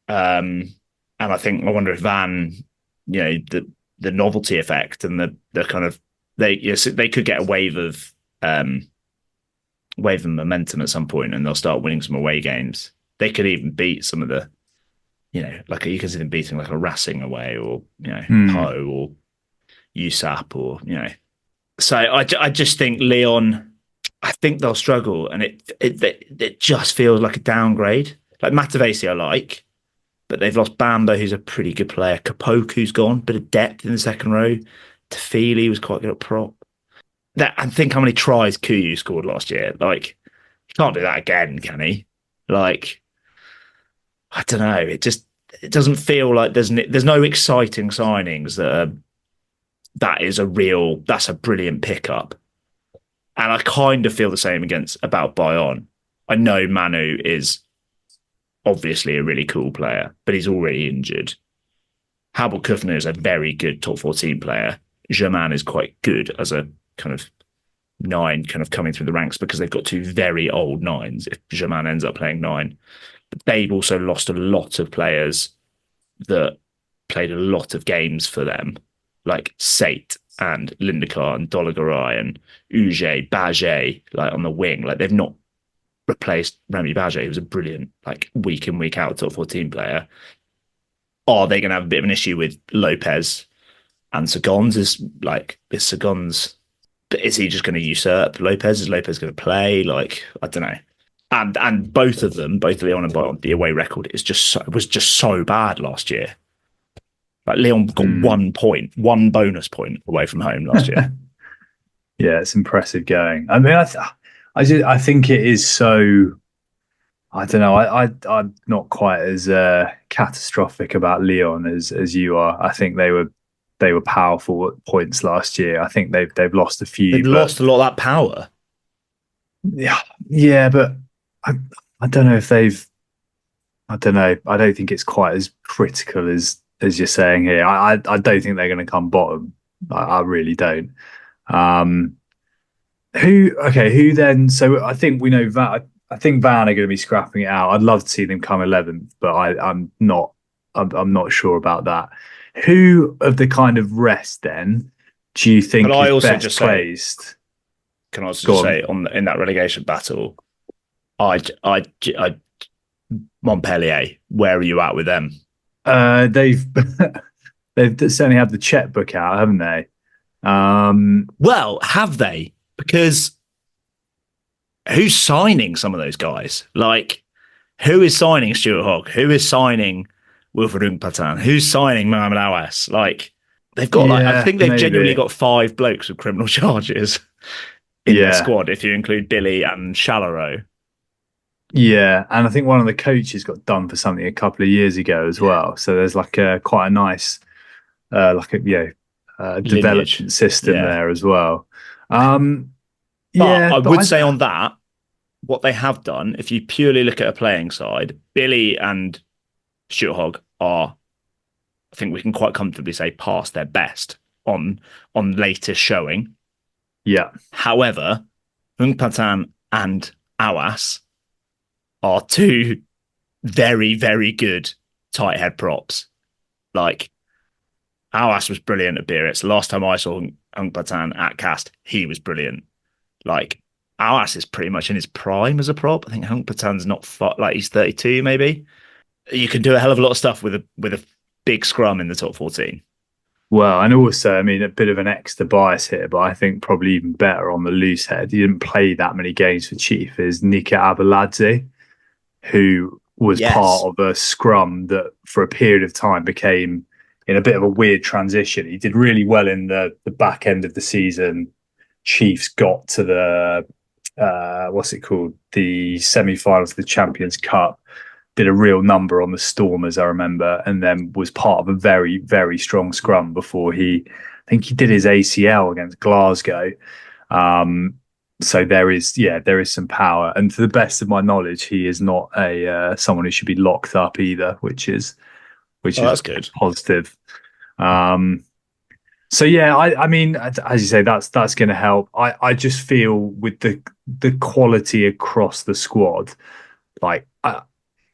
I wonder if Van, the novelty effect and the kind of, they could get a wave of momentum at some point, and they'll start winning some away games. They could even beat some of the, like, you can see them beating like a Racing away, or Po or USAP, or So I just think Lyon, I think they'll struggle, and it just feels like a downgrade. Like, Matavesi I like, but they've lost Bamba, who's a pretty good player. Capoke, who's gone, bit of depth in the second row. Tafili was quite good at prop. And think how many tries Kuyu scored last year. Like, he can't do that again, can he? Like, I don't know. It doesn't feel like there's no exciting signings that's a brilliant pickup. And I kind of feel the same about Bayonne. I know Manu is obviously a really cool player, but he's already injured. Habel Kufner is a very good top 14 player. Germain is quite good as a kind of 9, kind of coming through the ranks, because they've got 2 very old 9s if Germain ends up playing 9. But they've also lost a lot of players that played a lot of games for them, like Sate and Lindekar and Doligaray and Uge, Baget, like on the wing. Like, they've not replaced Remy Baget, who was a brilliant, like, week in, week out top 14 player. Are they going to have a bit of an issue with Lopez and Sagons? Is Sagons, is he just going to usurp Lopez? Is Lopez going to play? Like, I don't know. And both of them, both Lyon and Bayonne, the away record was just so bad last year. Like, Lyon got 1 point, 1 bonus point away from home last year. Yeah, it's impressive going. I mean, I think it is so. I don't know. I'm not quite as catastrophic about Lyon as you are. I think they were powerful at points last year. I think they've lost a few. They've lost a lot of that power. Yeah, but I don't know if they've. I don't know. I don't think it's quite as critical as you're saying here. I don't think they're going to come bottom. I really don't. Who then? So I think we know that. I think Van are going to be scrapping it out. I'd love to see them come 11th, but I'm not sure about that. Who of the kind of rest then do you think is best placed? Can I also say in that relegation battle, I Montpellier, where are you at with them? They've certainly had the checkbook out, haven't they? Well, have they? Because who's signing some of those guys? Like, who is signing Stuart Hogg? Who is signing Wilfred Ungpatan? Who's signing Mohamed Awas? Like, they've got I think they've genuinely got 5 blokes with criminal charges in their squad, if you include Billy and Chalarow. Yeah, and I think one of the coaches got done for something a couple of years ago as well. So there's like quite a nice development system there as well. I would say on that, what they have done, if you purely look at a playing side, Billy and Stuart Hogg are, I think we can quite comfortably say, past their best on latest showing. Yeah. However, Hung Patan and Awas are two very, very good tight head props. Like, Awas was brilliant at Biarritz. Last time I saw Hung Patan at Cast, he was brilliant. Like, Awas is pretty much in his prime as a prop. I think Hung Patan's not far, like he's 32 maybe. You can do a hell of a lot of stuff with a big scrum in the top 14. Well, and also, I mean, a bit of an extra bias here, but I think probably even better on the loose head. He didn't play that many games for Chief, is Nika Abeladze, who was part of a scrum that for a period of time became in a bit of a weird transition. He did really well in the back end of the season. Chiefs got to the, the semi-finals of the Champions Cup, did a real number on the Stormers, I remember, and then was part of a very, very strong scrum before I think he did his ACL against Glasgow. So there is some power. And to the best of my knowledge, he is not someone who should be locked up either, which is that's good. Positive. So yeah, I mean, as you say, that's going to help. I just feel with the quality across the squad, like,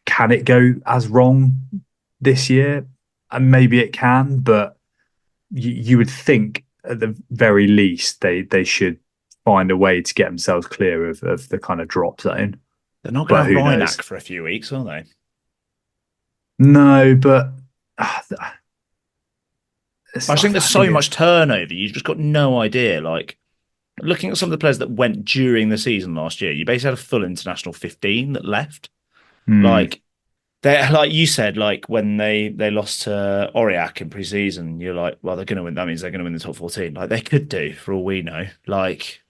can it go as wrong this year? And maybe it can, but you would think at the very least they should find a way to get themselves clear of the kind of drop zone. They're not going to have Rhinak for a few weeks, are they? No, but I think there's so much turnover. You've just got no idea. Like, looking at some of the players that went during the season last year, you basically had a full international 15 that left. Like, like you said, like when they lost to Aurillac in pre-season, you're like, well, they're going to win. That means they're going to win the top 14. Like, they could do, for all we know. Like,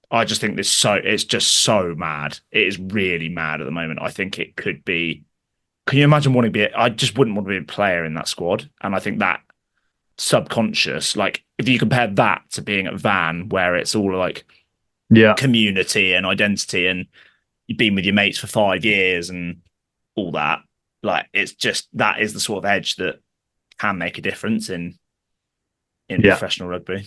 I just think it's just so mad. It is really mad at the moment. I think it could be. Can you imagine wanting to be? I just wouldn't want to be a player in that squad. And I think that subconscious, like, if you compare that to being at Van, where it's all like community and identity, and you've been with your mates for 5 years and all that, like, it's just, that is the sort of edge that can make a difference in professional rugby.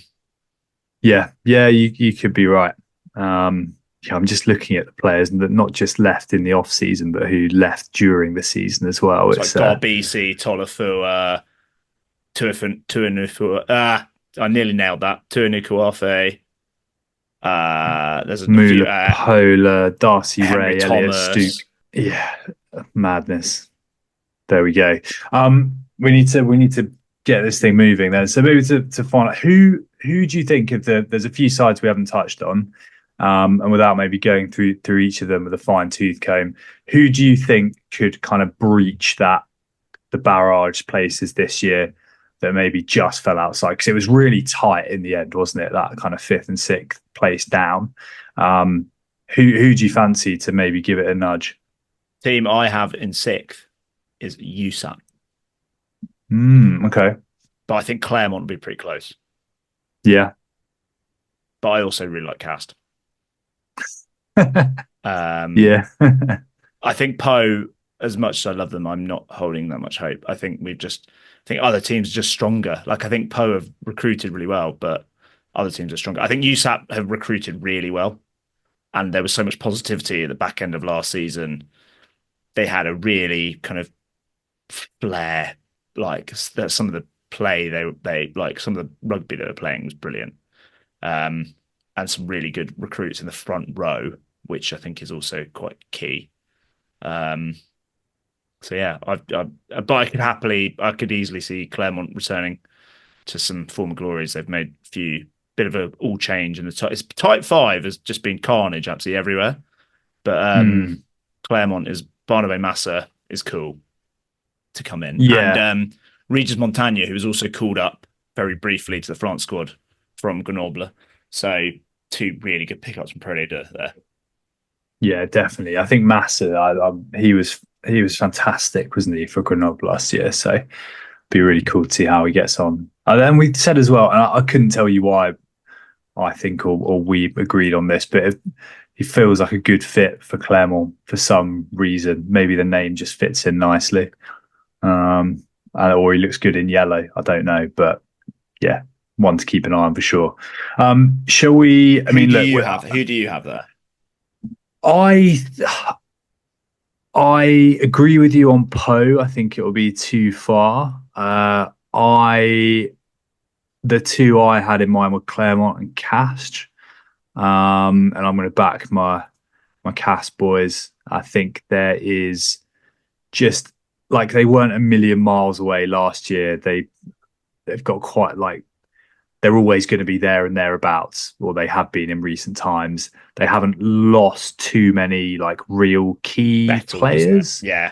Yeah, you could be right. I'm just looking at the players that not just left in the off season, but who left during the season as well. It's like Garbisi, Tolafua, Tuanufua. I nearly nailed that. Tuanukuafe. There's a Mula Pola, Darcy Henry Ray, Thomas. Elliot Stuke. Yeah, madness. There we go. We need to get this thing moving then. So maybe to find out who do you think of there's a few sides we haven't touched on, and without maybe going through each of them with a fine tooth comb, who do you think could kind of breach the barrage places this year that maybe just fell outside? Because it was really tight in the end, wasn't it? That kind of 5th and 6th place down. Who do you fancy to maybe give it a nudge? Team I have in 6th is USAP. Okay. But I think Claremont will be pretty close. Yeah. But I also really like Cast. Yeah. I think Poe, as much as I love them, I'm not holding that much hope. I think other teams are just stronger. Like, I think Poe have recruited really well, but other teams are stronger. I think USAP have recruited really well. And there was so much positivity at the back end of last season. They had a really kind of flair. Like, some of the play they like, some of the rugby they were playing was brilliant. And some really good recruits in the front row, which I think is also quite key. So yeah, but I could easily see Claremont returning to some former glories. They've made a few bit of a all change in the it's type 5 has just been carnage absolutely everywhere. But Claremont is Barnaby Massa is cool to come in. Yeah. And Regis Montagna, who was also called up very briefly to the France squad from Grenoble. So 2 really good pickups from Pro Leader there. Yeah, definitely. I think Massa, he was fantastic, wasn't he, for Grenoble last year? So it'd be really cool to see how he gets on. And then we said as well, and I couldn't tell you why I think or we agreed on this, but he feels like a good fit for Clermont for some reason. Maybe the name just fits in nicely, or he looks good in yellow. I don't know, but yeah, one to keep an eye on for sure. Shall we? Who do you have there? I agree with you on Poe. I think it will be too far. The two I had in mind were Clermont and Castres. And I'm going to back my Castres boys. I think there is just like they weren't a million miles away last year. They've got quite like they're always going to be there and thereabouts, or they have been in recent times. They haven't lost too many like real key players. Yeah.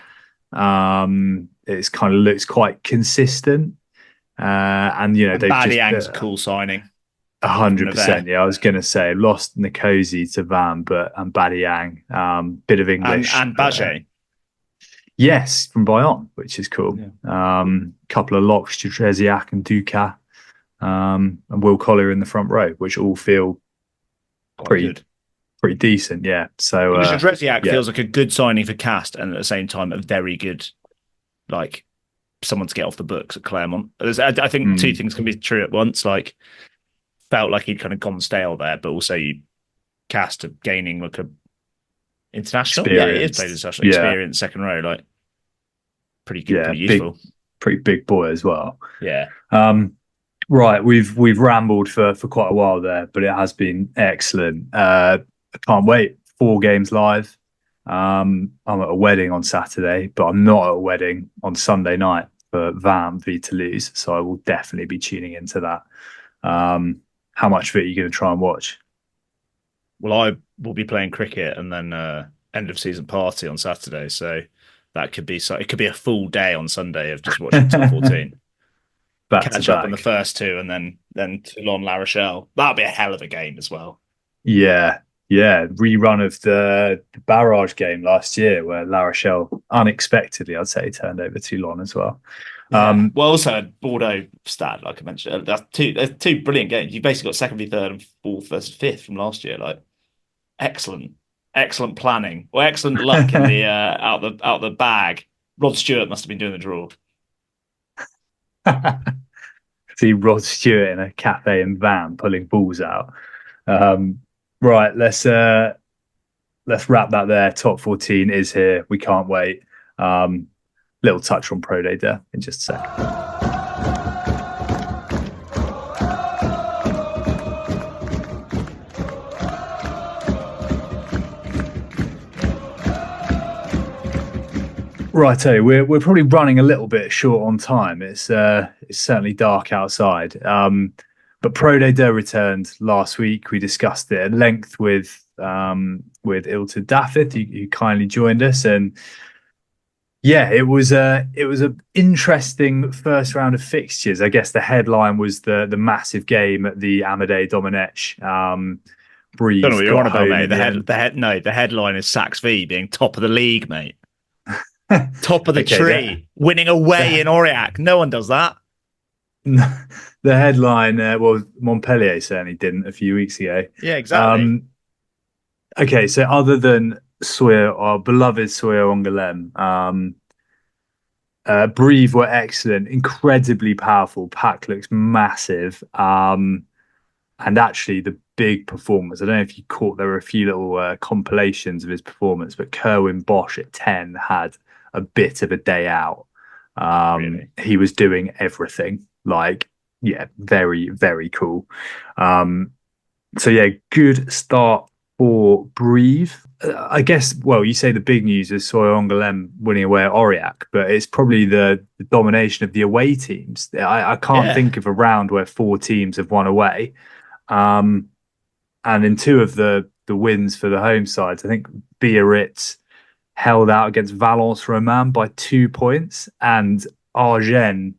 It's kind of looks quite consistent. And they've Badiang's a cool signing. 100%. Yeah, I was going to say lost Nkosi to Van, and Badiang, bit of English and Baget. Yes, from Bayonne, which is cool. Yeah. Couple of locks, Judreziak and Ducat. And Will Collier in the front row, which all feel pretty decent, yeah. So Judreziak feels like a good signing for Castres, and at the same time a very good, like someone to get off the books at Clermont. I think two things can be true at once. Like, felt like he'd kind of gone stale there, but also you Castres gaining like a international, he is played international experience second row, like pretty good, pretty useful, pretty big boy as well. Yeah. Right, we've rambled for quite a while there, but it has been excellent. I can't wait. 4 games live. I'm at a wedding on Saturday, but I'm not at a wedding on Sunday night for Vam v Toulouse, so I will definitely be tuning into that. How much of it are you going to try and watch? Well, I will be playing cricket and then end of season party on Saturday, so that could be it could be a full day on Sunday of just watching top 14. Catch up on the first 2 and then Toulon La Rochelle. That'll be a hell of a game as well. Yeah. Rerun of the barrage game last year where La Rochelle unexpectedly, I'd say, turned over Toulon as well. Yeah. Well, also Bordeaux Stade, like I mentioned. That's two brilliant games. You basically got second v third and fourth versus fifth from last year. Like excellent planning or excellent luck in the out the bag. Rod Stewart must have been doing the draw. See Rod Stewart in a cafe in Van pulling balls out. Right, let's wrap that there. Top 14 is here. We can't wait. Little touch on Pro Day there in just a second. Righto, we're probably running a little bit short on time. It's certainly dark outside. But Pro Day returned last week. We discussed it at length with Ilta Daffith, who kindly joined us, and yeah, it was a interesting first round of fixtures. I guess the headline was the massive game at the Amadei Domenech. Brive. Don't know what you're on about, mate. The headline is Sax V being top of the league, mate. Top of the tree, winning away in Aurillac. No one does that. The headline, Montpellier certainly didn't a few weeks ago. Yeah, exactly. Okay, so other than Soya, our beloved Soya Angoulême, Brive were excellent, incredibly powerful. Pack looks massive. And actually the big performance, I don't know if you caught, there were a few little compilations of his performance, but Kerwin Bosch at 10 had a bit of a day out. Really? He was doing everything. Very, very cool. So yeah, good start for Brive. I guess, you say the big news is Soya Angoulême winning away at Aurillac, but it's probably the domination of the away teams. I can't think of a round where 4 teams have won away. And in 2 of the wins for the home sides, I think Biarritz held out against Valence Roman by 2 points, and Argennes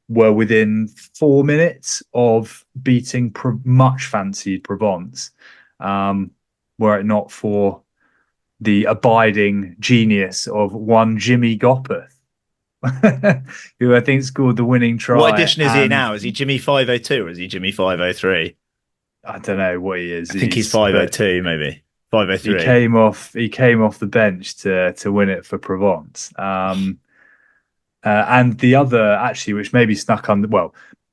were within 4 minutes of beating much fancied Provence, were it not for the abiding genius of one Jimmy Gopperth, who I think scored the winning try. What edition is he now? Is he Jimmy 502 or is he Jimmy 503? I don't know what he is. I think he's 502, maybe 503. He came off the bench to win it for Provence. And the other, actually, which maybe snuck on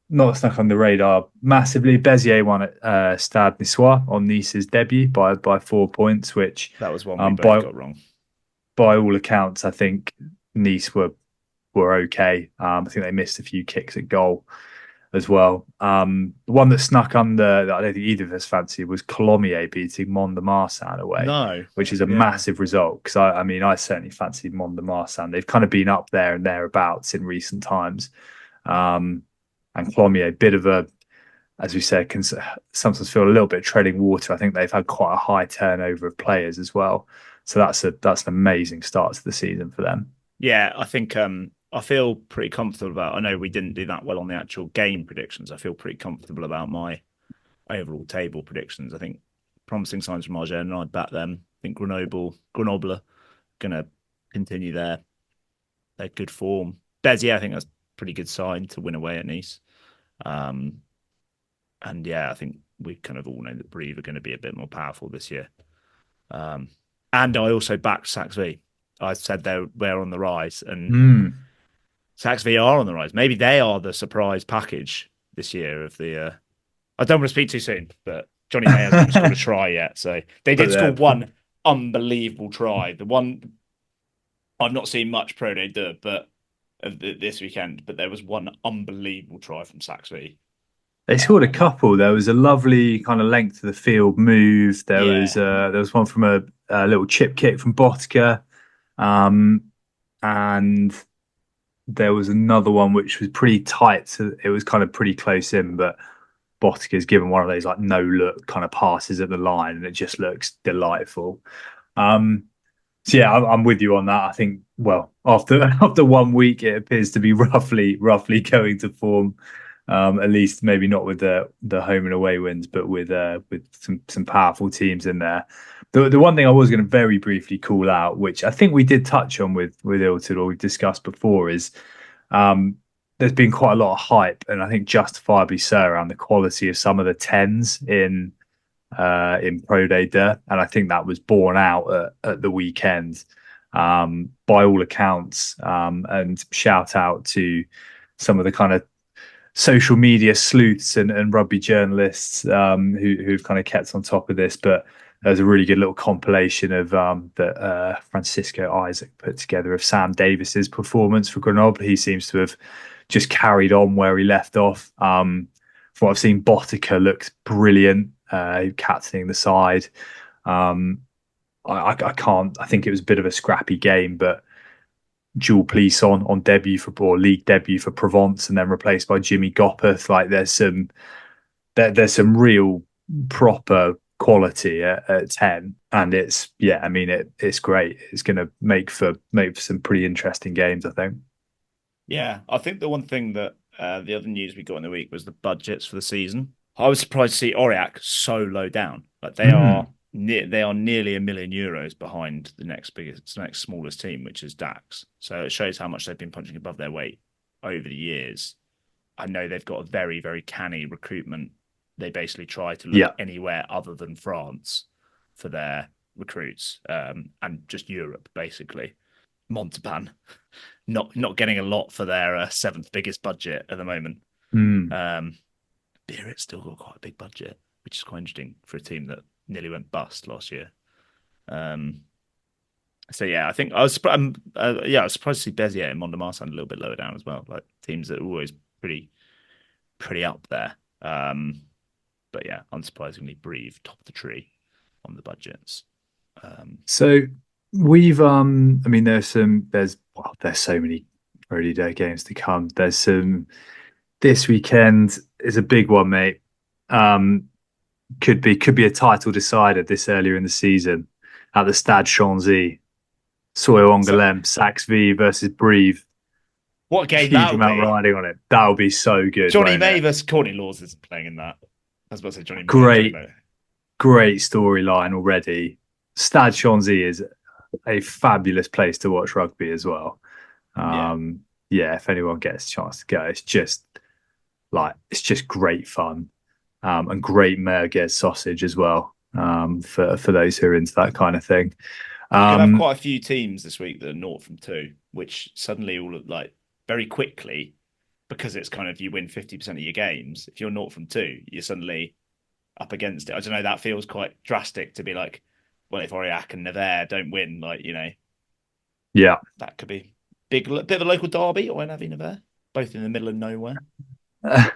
not snuck on the radar massively, Béziers won at Stade Niçois on Nice's debut by 4 points, which that was one we both got wrong. By all accounts, I think Nice were okay. I think they missed a few kicks at goal as well. The one that snuck under that I don't think either of us fancied was Colomiers beating Mont-de-Marsan away, which is a massive result, because I certainly fancied Mont-de-Marsan. They've kind of been up there and thereabouts in recent times. And Colomiers, bit of a, as we said, can sometimes feel a little bit treading water. I think they've had quite a high turnover of players as well. So that's an amazing start to the season for them. Yeah, I think I feel pretty comfortable about. I know we didn't do that well on the actual game predictions. I feel pretty comfortable about my overall table predictions. I think promising signs from Argent, and I'd back them. I think Grenoble going to continue their good form. Béziers, I think that's a pretty good sign to win away at Nice. And yeah, I think we kind of all know that Brive are going to be a bit more powerful this year. And I also backed Saxe-V. I said they're on the rise, and Saxe-V are on the rise. Maybe they are the surprise package this year of the. I don't want to speak too soon, but Johnny May hasn't scored a try yet. So they did score one unbelievable try. The one I've not seen much Pro Day do, but this weekend. But there was one unbelievable try from Saxe-V. They scored a couple. There was a lovely kind of length to the field move. There was one from a little chip kick from Botka. And there was another one which was pretty tight, so it was kind of pretty close in, but Botka's given one of those like no look kind of passes at the line, and it just looks delightful. So yeah, I'm with you on that. I think, well, after 1 week, it appears to be roughly going to form. At least maybe not with the home and away wins, but with some powerful teams in there. The one thing I was going to very briefly call out, which I think we did touch on with Ilton, or we've discussed before, is there's been quite a lot of hype, and I think justifiably so, around the quality of some of the 10s in Pro Day Deux, and I think that was borne out at the weekend by all accounts. And shout out to some of the kind of social media sleuths and rugby journalists who've kind of kept on top of this. But there's a really good little compilation of that Francisco Isaac put together of Sam Davis's performance for Grenoble. He seems to have just carried on where he left off. From what I've seen, Botica looks brilliant, captaining the side. I think it was a bit of a scrappy game, but Jules Plisson on debut for league debut for Provence, and then replaced by Jimmy Gopperth. Like there's some real proper quality at 10, and it's great. It's going to make for some pretty interesting games, I think. Yeah, I think the one thing that the other news we got in the week was the budgets for the season. I was surprised to see Aurillac so low down. Like they are nearly €1 million behind the next smallest team, which is Dax. So it shows how much they've been punching above their weight over the years. I know they've got a very, very canny recruitment. They basically try to look anywhere other than France for their recruits, and just Europe, basically. Montauban not getting a lot for their seventh biggest budget at the moment. Biarritz still got quite a big budget, which is quite interesting for a team that nearly went bust last year. So yeah, I think I was surprised to see Béziers and Mont-de-Marsan a little bit lower down as well, like teams that are always pretty up there. But yeah, unsurprisingly, Brive top of the tree on the budgets. So we've there's so many early day games to come. There's some this weekend is a big one, mate. Could be a title decider this earlier in the season at the Stade Chanzy. Soyo-Angoulême, Saxe-V versus Brive. What game Huge that would amount be? riding on it. That would be so good. Johnny May versus Courtney Laws isn't playing in that. I was about to say Johnny May. Great storyline already. Stade Chanzy is a fabulous place to watch rugby as well. If anyone gets a chance to go, it's just great fun. And great merguez sausage as well. for those who are into that kind of thing. You could have quite a few teams this week that are 0 from 2, which suddenly all look like very quickly, because it's kind of you win 50% of your games. If you're 0 from 2, you're suddenly up against it. I don't know. That feels quite drastic to be like, well, if Aurillac and Nevers don't win, like, you know, yeah, that could be bit of a local derby. Or Nevers, both in the middle of nowhere.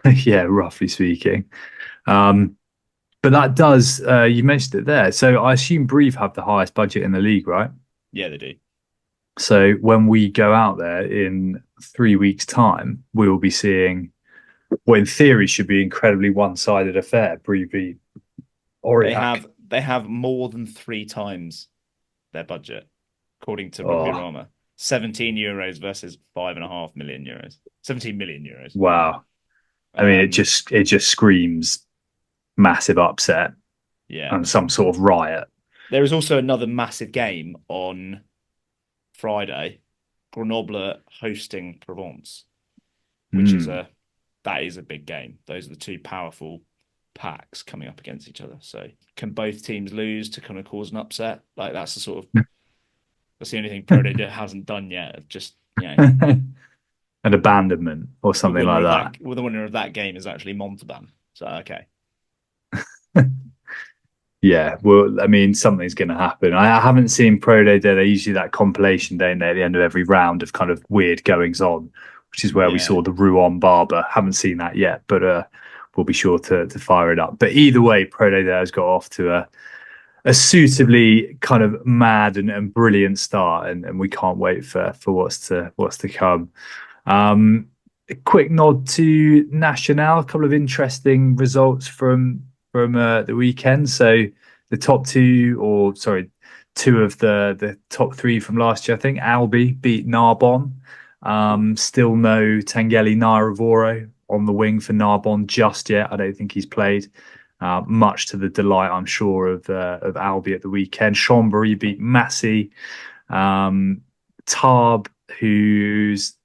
yeah, roughly speaking. But that does, you mentioned it there. So I assume Brive have the highest budget in the league, right? Yeah, they do. So when we go out there in 3 weeks' time, we will be seeing what in theory should be incredibly one-sided affair. Brive Aurillac. They have more than 3 times their budget, according to Rugby Rama. €17 versus €5.5 million. 17 million euros. Wow. I mean, it just screams massive upset. Yeah. And some sort of riot. There is also another massive game on Friday, Grenoble hosting Provence, which is a big game. Those are the 2 powerful packs coming up against each other. So can both teams lose to kind of cause an upset? Like that's the only thing Pro Day hasn't done yet. Just, you know, an abandonment or something like that. Well, the winner of that game is actually Montauban. So okay. Yeah, well, I mean, something's going to happen. I haven't seen Pro Day Day. They usually that compilation day at the end of every round of kind of weird goings on, which is where we saw the Rouen Barber. Haven't seen that yet, but we'll be sure to fire it up. But either way, Pro Day Day has got off to a suitably kind of mad and brilliant start, and we can't wait for what's to come. A quick nod to Nationale, a couple of interesting results from the weekend. So the top 2 of the top 3 from last year, I think Albi beat Narbonne. Still no Tangeli Nairavoro on the wing for Narbonne just yet. I don't think he's played, much to the delight, I'm sure, of Albi at the weekend. Chambéry beat Massy. Tarbes, whose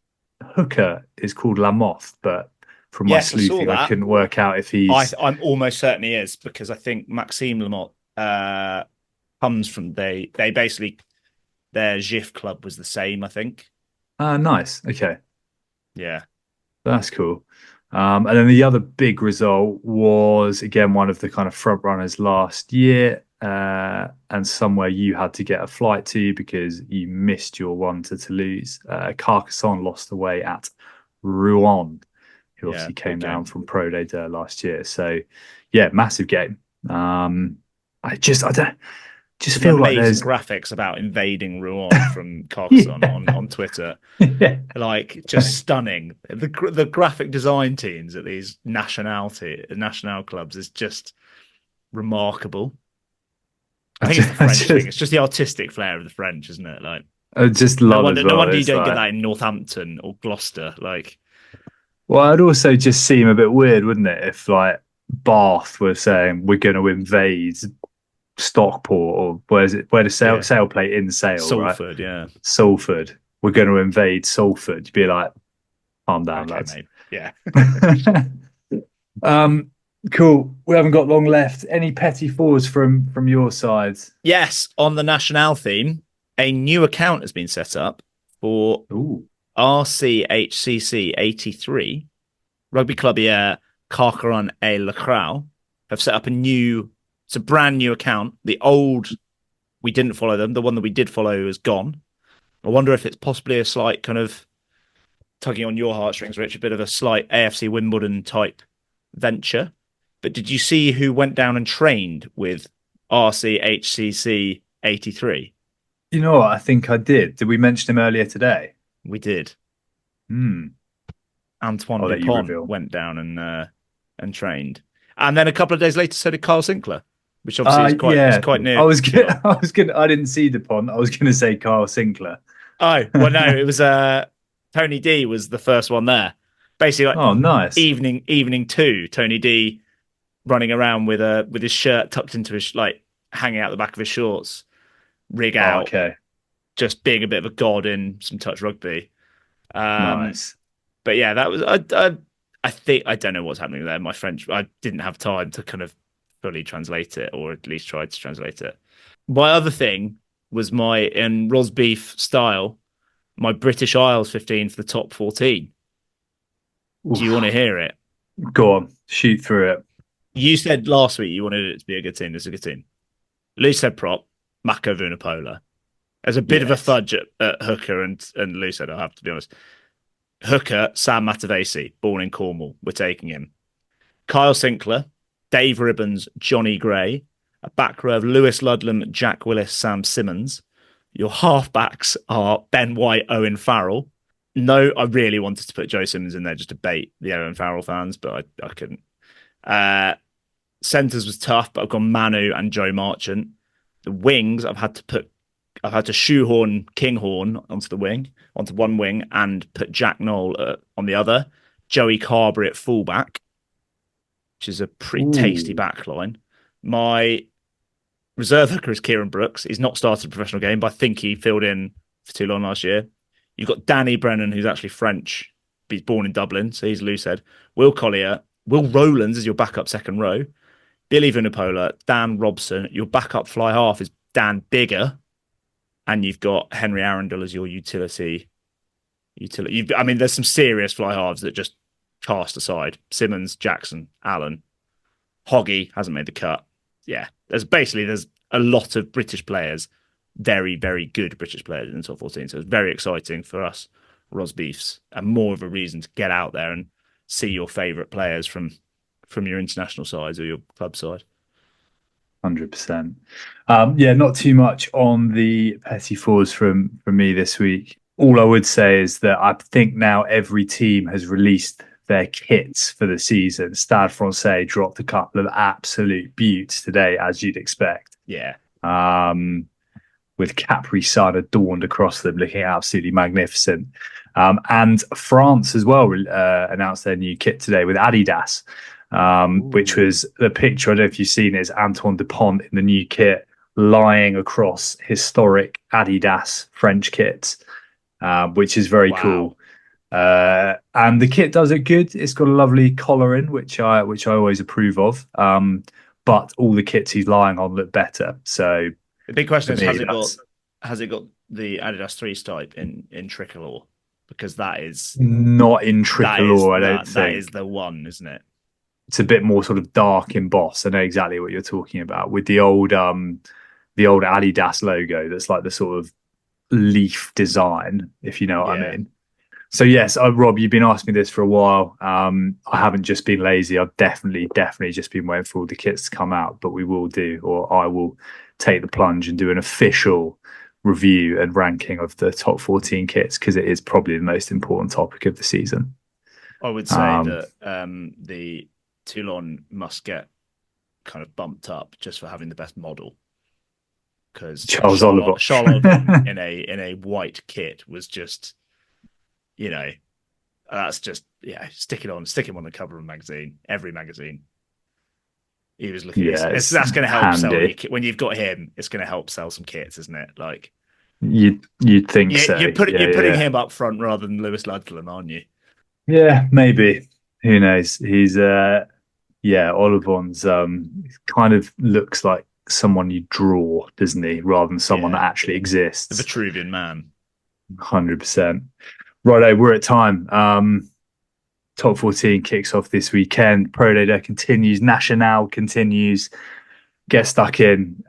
hooker is called Lamotte, but from my sleuthing, I couldn't work out if he's... I'm almost certain he is, because I think Maxime Lamotte comes from... They basically... Their GIF club was the same, I think. Nice. Okay. Yeah. That's cool. And then the other big result was, again, one of the kind of front runners last year, and somewhere you had to get a flight to because you missed your one to Toulouse. Carcassonne lost away at Rouen, who obviously came down from Pro Day last year. So, yeah, massive game. I don't feel like there's graphics about invading Rouen from Carcassonne on Twitter. Like just stunning. The graphic design teams at these Nationale clubs is just remarkable. I think it's the French thing. It's just the artistic flair of the French, isn't it? Like, I just love it. No wonder you don't get that in Northampton or Gloucester. Like, well, it'd also just seem a bit weird, wouldn't it, if like Bath were saying we're going to invade Stockport, or where the sail plate in Sale, Salford, right? Salford. We're going to invade Salford. You'd be like, calm down, lads. Mate. Yeah. Cool. We haven't got long left. Any Petit-Fours from your side? Yes, on the Nationale theme, a new account has been set up for RCHCC 83. Rugby Club Hyères, Carcaron et Le Crau have set up it's a brand new account. The old, we didn't follow them. The one that we did follow is gone. I wonder if it's possibly a slight kind of tugging on your heartstrings, Rich, a bit of a slight AFC Wimbledon type venture. But did you see who went down and trained with RCHCC 83? You know what? I think I did. Did we mention him earlier today? We did. Antoine Dupont went down and trained. And then a couple of days later, so did Carl Sinclair, which obviously is quite near. I didn't see Dupont. I was going to say Carl Sinclair. Oh, well, no, it was Tony D was the first one there. Basically, like, nice. Evening 2, Tony D running around with his shirt tucked into his, like, hanging out the back of his shorts, rig out, just being a bit of a god in some touch rugby. Nice. But yeah, that was I think I don't know what's happening there. My French, I didn't have time to kind of fully translate it, or at least tried to translate it. My other thing was in Rosbeef style, my British Isles 15 for the top 14. Oof. Do you want to hear it? Go on, shoot through it. You said last week you wanted it to be a good team. It's a good team. Lou said prop, Mako Vunipola. There's a bit of a fudge at hooker, and Lou said, I have to be honest. Hooker, Sam Matavesi, born in Cornwall. We're taking him. Kyle Sinclair, Dave Ribbons, Johnny Gray. A back row of Lewis Ludlam, Jack Willis, Sam Simmons. Your halfbacks are Ben White, Owen Farrell. No, I really wanted to put Joe Simmons in there just to bait the Owen Farrell fans, but I couldn't. Centres was tough, but I've gone Manu and Joe Marchant. The wings, I've had to shoehorn Kinghorn onto one wing, and put Jack Knoll on the other. Joey Carberry at fullback, which is a pretty tasty backline. My reserve hooker is Kieran Brooks. He's not started a professional game, but I think he filled in for Toulon last year. You've got Danny Brennan, who's actually French. He's born in Dublin, so he's loose head. Will Collier. Will Rowlands is your backup second row. Billy Vunipola. Dan Robson. Your backup fly half is Dan Bigger. And you've got Henry Arundel as your utility. There's some serious fly halves that just cast aside. Simmons, Jackson, Allen. Hoggy hasn't made the cut. Yeah, there's a lot of British players, very, very good British players in the top 14. So it's very exciting for us Rosbeefs, and more of a reason to get out there and see your favourite players from your international sides or your club side. 100%. Not too much on the Petit-Fours from me this week. All I would say is that I think now every team has released their kits for the season. Stade Francais dropped a couple of absolute beauts today, as you'd expect. Yeah. With Capri Sun adorned across them, looking absolutely magnificent. And France as well announced their new kit today with Adidas, which was the picture, I don't know if you've seen it, is Antoine Dupont in the new kit lying across historic Adidas French kits, which is very cool. And the kit does it good. It's got a lovely collar in, which I always approve of. But all the kits he's lying on look better. So the big question is, has it got the Adidas 3 stripe in tricolor? Because that is not in tricolor. I don't think that is the one, isn't it? It's a bit more sort of dark embossed. I know exactly what you're talking about, with the old Adidas logo. That's like the sort of leaf design, if you know what I mean. So yes, Rob, you've been asking me this for a while. I haven't just been lazy. I've definitely just been waiting for all the kits to come out. But we will do, or I will take the plunge and do an official review and ranking of the top 14 kits, because it is probably the most important topic of the season. I would say that the Toulon must get kind of bumped up just for having the best model, because Charles Oliver in a white kit was just, that's just stick him on the cover of a magazine, every magazine. He was looking. That's going to help sell when you've got him. It's going to help sell some kits, isn't it? Like you'd think so. You're putting him up front rather than Lewis Ludlam, aren't you? Yeah, maybe. Who knows? He's Olivon's kind of looks like someone you draw, doesn't he? Rather than someone that actually exists. The Vitruvian man. 100%. Righto, we're at time. Top 14 kicks off this weekend. Pro Day continues. Nationale continues. Get stuck in.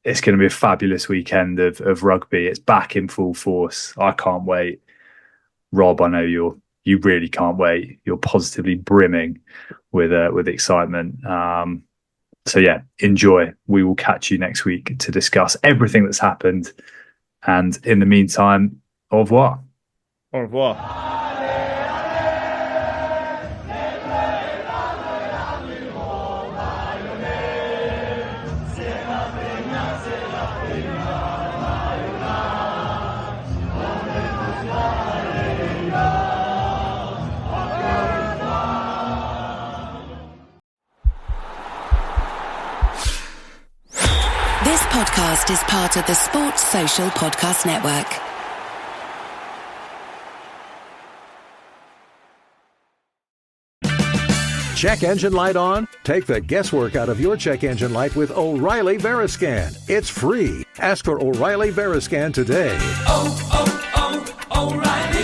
It's going to be a fabulous weekend of rugby. It's back in full force. I can't wait. Rob, I know you really can't wait. You're positively brimming with excitement. So yeah, enjoy. We will catch you next week to discuss everything that's happened. And in the meantime, au revoir. Au revoir. This podcast is part of the Sports Social Podcast Network. Check engine light on? Take the guesswork out of your check engine light with O'Reilly Veriscan. It's free. Ask for O'Reilly Veriscan today. Oh, oh, oh, O'Reilly.